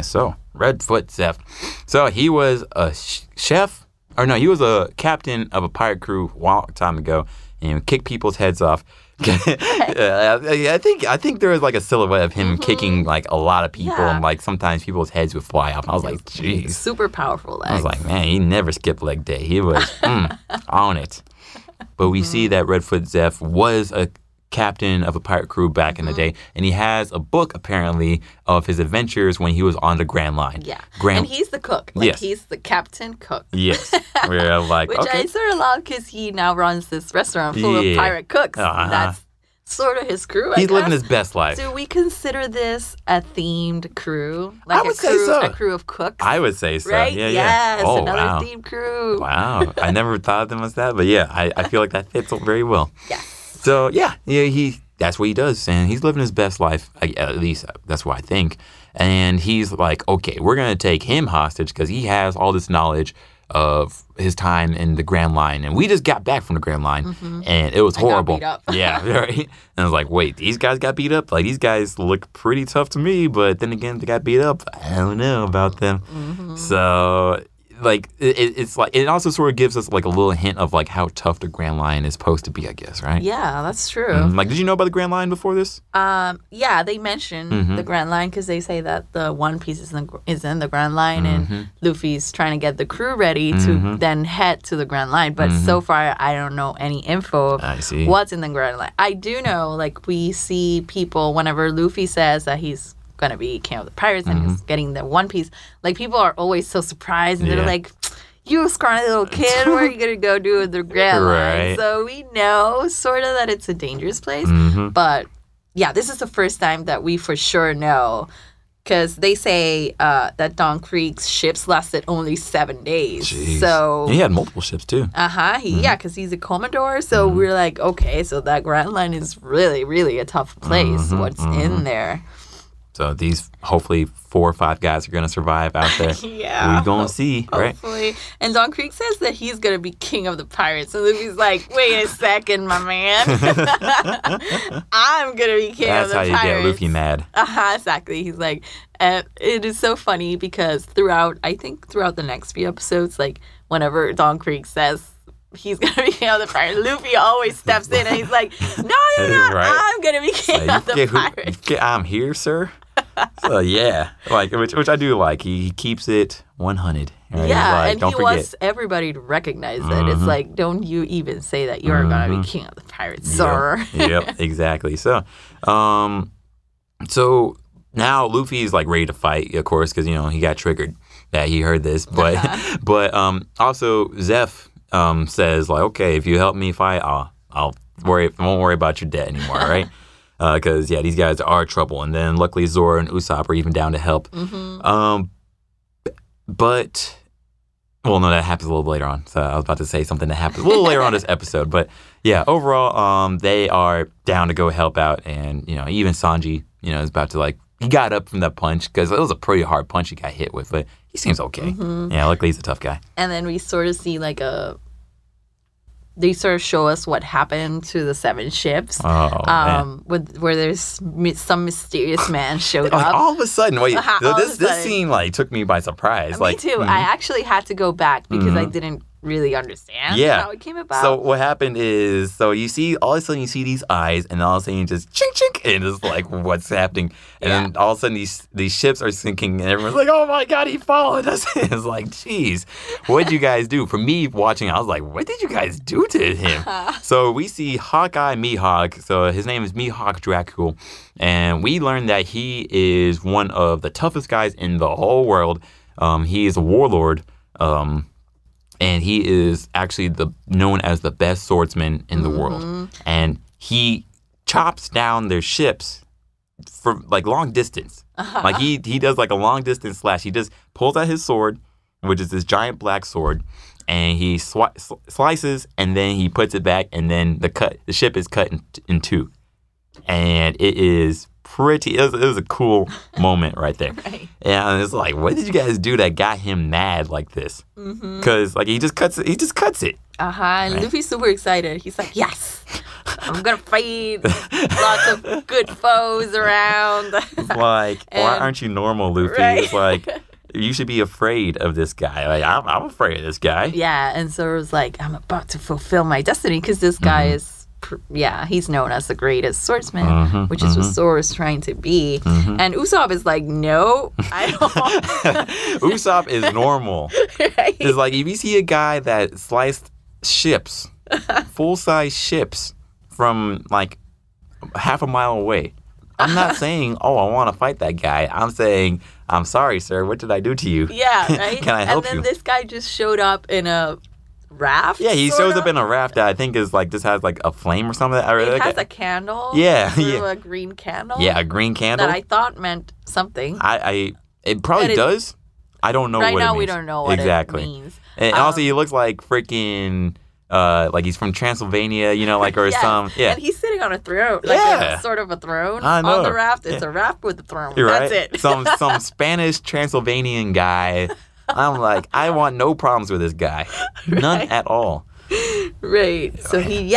So, Redfoot Seth. So, he was a chef, or no, he was a captain of a pirate crew a long time ago, and he would kick people's heads off. I think there was like a silhouette of him kicking like a lot of people, and like sometimes people's heads would fly off. And I was like, jeez. Super powerful legs. I was like, man, he never skipped leg day. He was on it. But we see that Redfoot Zeph was a captain of a pirate crew back in the day, and he has a book apparently of his adventures when he was on the Grand Line. Yeah, and he's the cook. Like, yes. He's the captain cook. Yes, we're like, Which okay. I sort of love because he now runs this restaurant full of pirate cooks. That's sort of his crew, I He's guess. living his best life. Do we consider this a themed crew? Like I would say so. A crew of cooks? I would say so. Right? Yeah, yes, Oh, another wow. themed crew. Wow. I never thought of them as that, but yeah, I feel like that fits very well. Yes. So, yeah, that's what he does, and he's living his best life, at least that's what I think. And he's like, okay, we're going to take him hostage because he has all this knowledge of his time in the Grand Line. And we just got back from the Grand Line, and it was horrible. got beat up. Yeah, right. And I was like, wait, these guys got beat up? Like, these guys look pretty tough to me, but then again, they got beat up. I don't know about them. So... like it's like it also sort of gives us like a little hint of like how tough the Grand Line is supposed to be, I guess, right? Yeah, that's true. Like, did you know about the Grand Line before this? Yeah, they mentioned the Grand Line because they say that the One Piece is in the Grand Line, and Luffy's trying to get the crew ready to then head to the Grand Line. But so far, I don't know any info of what's in the Grand Line. I do know, like, we see people whenever Luffy says that he's going to be king of the pirates and he's getting the One Piece, like, people are always so surprised, and they're like, you scrawny little kid, where are you going to go do with the Grand Line? So we know sort of that it's a dangerous place, but yeah, this is the first time that we for sure know, because they say that Don Krieg's ships lasted only 7 days. Jeez. So and he had multiple ships too. Yeah, because he's a Commodore. So we're like, okay, so that Grand Line is really, really a tough place. What's in there? So these, hopefully, 4 or 5 guys are going to survive out there. Yeah. We're going to see, right? Hopefully. And Don Krieg says that he's going to be king of the pirates. And Luffy's like, wait a second, my man. I'm going to be king of the pirates. That's how you get Luffy mad. Exactly. He's like, it is so funny because throughout the next few episodes, like, whenever Don Krieg says he's going to be king of the pirates, Luffy always steps in and he's like, no, Right? I'm going to be king of the pirates. I'm here, sir. So yeah, like which I do like. He keeps it 100. Right? Yeah, like, and don't he forget. wants everybody to recognize it. It's like, don't you even say that you're gonna be king of the pirates, sir. Yep, exactly. So, so now Luffy's like ready to fight, of course, because he got triggered that he heard this. But also Zeph says like, okay, if you help me fight, I won't worry about your debt anymore, right? Because these guys are trouble. And then luckily Zoro and Usopp are even down to help. But well, no, that happens a little later on. So I was about to say something that happens a little later on this episode. But yeah, overall, they are down to go help out. And even Sanji, is about to he got up from that punch because it was a pretty hard punch he got hit with, but he seems okay. Yeah, luckily he's a tough guy. And then we sort of see they sort of show us what happened to the 7 ships. Where there's some mysterious man showed up. All of a sudden, this scene took me by surprise. Me too. I actually had to go back because I didn't really understand how it came about. So what happened is, all of a sudden you see these eyes, and all of a sudden you just chink chink, and it's like, what's happening? And then all of a sudden these ships are sinking, and everyone's like, oh my god, he followed us. It's like, geez, what did you guys do? For me watching, I was like, what did you guys do to him? So we see Hawkeye Mihawk. So his name is Mihawk Dracul, and we learned that he is one of the toughest guys in the whole world. He is a warlord. And he is actually known as the best swordsman in the world. And he chops down their ships for long distance. He does a long distance slash. He just pulls out his sword, which is this giant black sword, and he slices, and then he puts it back, and then the ship is cut in two. And it is it was a cool moment right there. Right. And it's like, what did you guys do that got him mad like this? Because he just cuts it. And right. Luffy's super excited. He's like, yes, I'm gonna fight lots of good foes around. It's like, why aren't you normal, Luffy? Right. It's like, you should be afraid of this guy. I'm afraid of this guy. Yeah, and so it was like, I'm about to fulfill my destiny because this guy is he's known as the greatest swordsman, which is what Zoro's trying to be. And Usopp is like, no, I don't. Usopp is normal. Right? It's like, if you see a guy that sliced ships, full-size ships, from half a mile away, I'm not saying, I want to fight that guy. I'm saying, I'm sorry, sir. What did I do to you? Yeah, right? Can I help you? And then this guy just showed up in a raft. Yeah, he shows up in a raft that I think is just has a flame or something. It has a candle. Yeah, a green candle. Yeah, a green candle that I thought meant something. It probably does. I don't know what it means. Right now we don't know what it means. And also he looks like freaking he's from Transylvania, or some. Yeah. And he's sitting on a throne, a sort of a throne on the raft. It's a raft with a throne. That's it. some Spanish Transylvanian guy. I'm like, I want no problems with this guy. None at all. Right. So he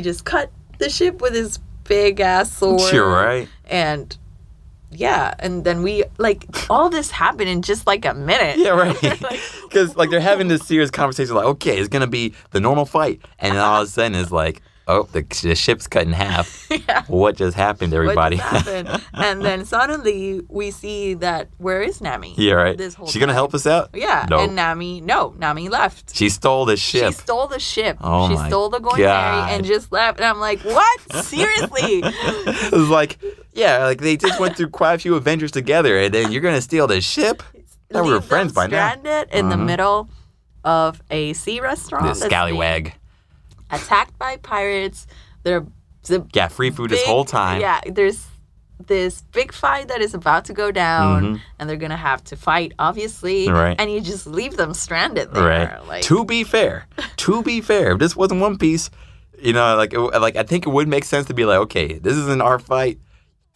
just cut the ship with his big ass sword. You're right. And and then we all this happened in just a minute. Yeah, right. Because they're having this serious conversation, okay, it's gonna be the normal fight, and then all of a sudden it's like, oh, the ship's cut in half. Yeah. What just happened, everybody? What just happened? And then suddenly we see that, where is Nami? Yeah, right. This whole She gonna help us out? Yeah. Nope. And Nami left. She stole the ship. She stole the ship. Oh she stole the Going Merry and just left. And I'm like, what? Seriously? It was they just went through quite a few adventures together, and then you're gonna steal the ship? We were friends by now. Stranded in the middle of a sea restaurant. This scallywag. Attacked by pirates. They're free food this whole time. Yeah, there's this big fight that is about to go down, and they're gonna have to fight, obviously. Right. And you just leave them stranded there. Right. To be fair, if this wasn't One Piece, I think it would make sense to be like, okay, this isn't our fight.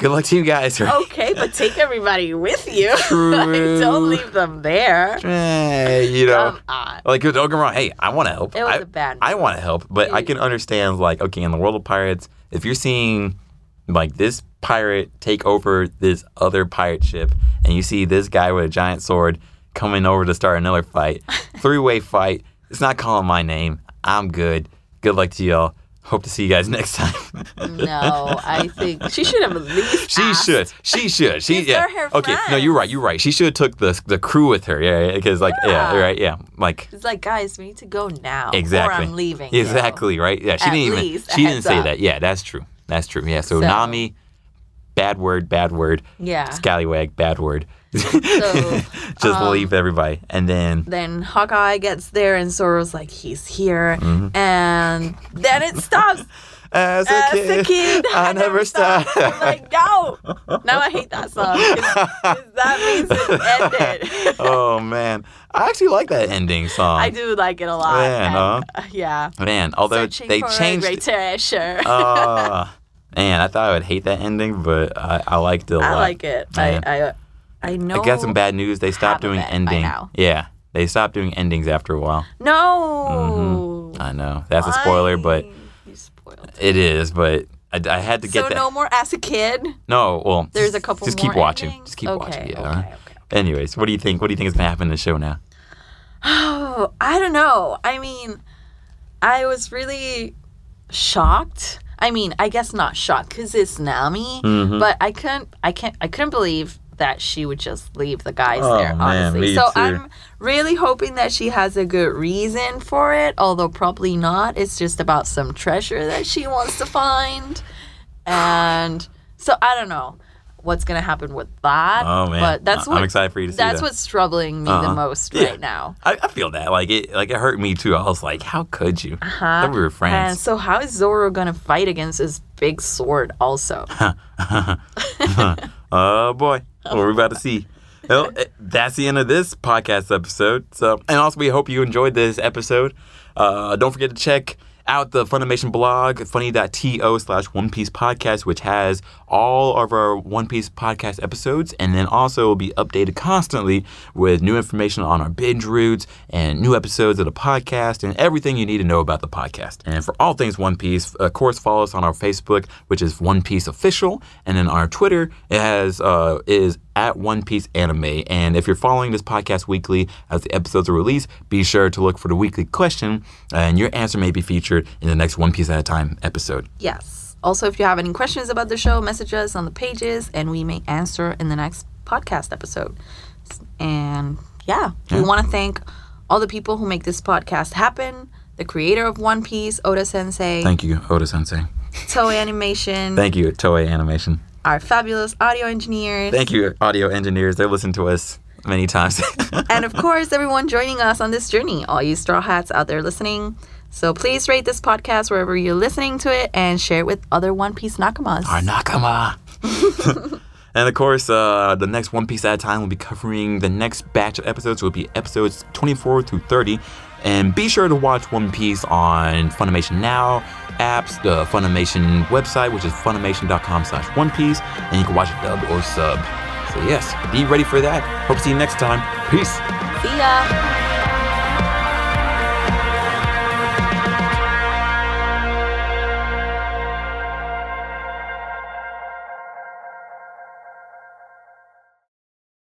Good luck to you guys. Right? Okay, but take everybody with you. True. Don't leave them there. Come on. Don't get me wrong. Hey, I want to help. It was a bad move. I want to help, but I can understand, okay, in the world of pirates, if you're seeing, this pirate take over this other pirate ship, and you see this guy with a giant sword coming over to start another fight, 3-way fight, it's not calling my name. I'm good. Good luck to y'all. Hope to see you guys next time. No, I think she should have at least She should. These are her Okay, no, you're right. She should have took the crew with her. Yeah, because like like it's like, guys, we need to go now. exactly. Or I'm leaving. Exactly, right? Yeah, she didn't say that. Yeah, that's true. Yeah, so Nami, bad word. Yeah. Scallywag, bad word. So just leave everybody, and then Hawkeye gets there, and Zoro's like, he's here, and then it stops. As a kid, I never stopped. I'm like, no. Now I hate that song. 'Cause that means it ended. Oh man, I actually like that ending song. I do like it a lot. Man, yeah. Man, although they changed. Sure. Man, I thought I would hate that ending, but I liked it a lot. I like it. I know. I got some bad news. They stopped doing ending. Yeah, they stopped doing endings after a while. No. I know that's a spoiler, but you spoiled it is. But I had to get that. So no more as a kid. No, well, there's a couple. Just more keep watching. endings? Just keep watching. Yeah. Okay. Anyways, what do you think? What do you think is gonna happen in the show now? Oh, I don't know. I mean, I was really shocked. I mean, I guess not shocked because it's Nami, but I couldn't believe that she would just leave the guys there, honestly. Me so too. I'm really hoping that she has a good reason for it, although probably not. It's just about some treasure that she wants to find. And so I don't know what's going to happen with that. Oh, man. But that's I'm excited for you to see that. That's what's troubling me the most right now. I feel that. Like it hurt me too. I was like, how could you? Thought we were friends. And so how is Zoro going to fight against his big sword also? Oh, boy. What are we about to see? Well, that's the end of this podcast episode. So, and also, we hope you enjoyed this episode. Don't forget to check out the Funimation blog, funi.to/onepiecepodcast, which has all of our One Piece podcast episodes, and then also will be updated constantly with new information on our binge routes and new episodes of the podcast and everything you need to know about the podcast. And for all things One Piece, of course, follow us on our Facebook, which is One Piece Official, and then our Twitter is at One Piece Anime. And if you're following this podcast weekly as the episodes are released, be sure to look for the weekly question, and your answer may be featured in the next One Piece at a Time episode. Yes. Also, if you have any questions about the show, message us on the pages, and we may answer in the next podcast episode. And we want to thank all the people who make this podcast happen. The creator of One Piece, Oda Sensei. Thank you, Oda Sensei. Toei Animation. Thank you, Toei Animation. Our fabulous audio engineers. Thank you, audio engineers. They listen to us many times. And of course, everyone joining us on this journey, all you Straw Hats out there listening. So please rate this podcast wherever you're listening to it and share it with other One Piece nakamas. Our nakama. And of course, the next One Piece at a Time will be covering the next batch of episodes. It will be episodes 24 through 30. And be sure to watch One Piece on Funimation Now apps, the Funimation website, which is funimation.com/OnePiece. And you can watch it dubbed or sub. So yes, be ready for that. Hope to see you next time. Peace. See ya.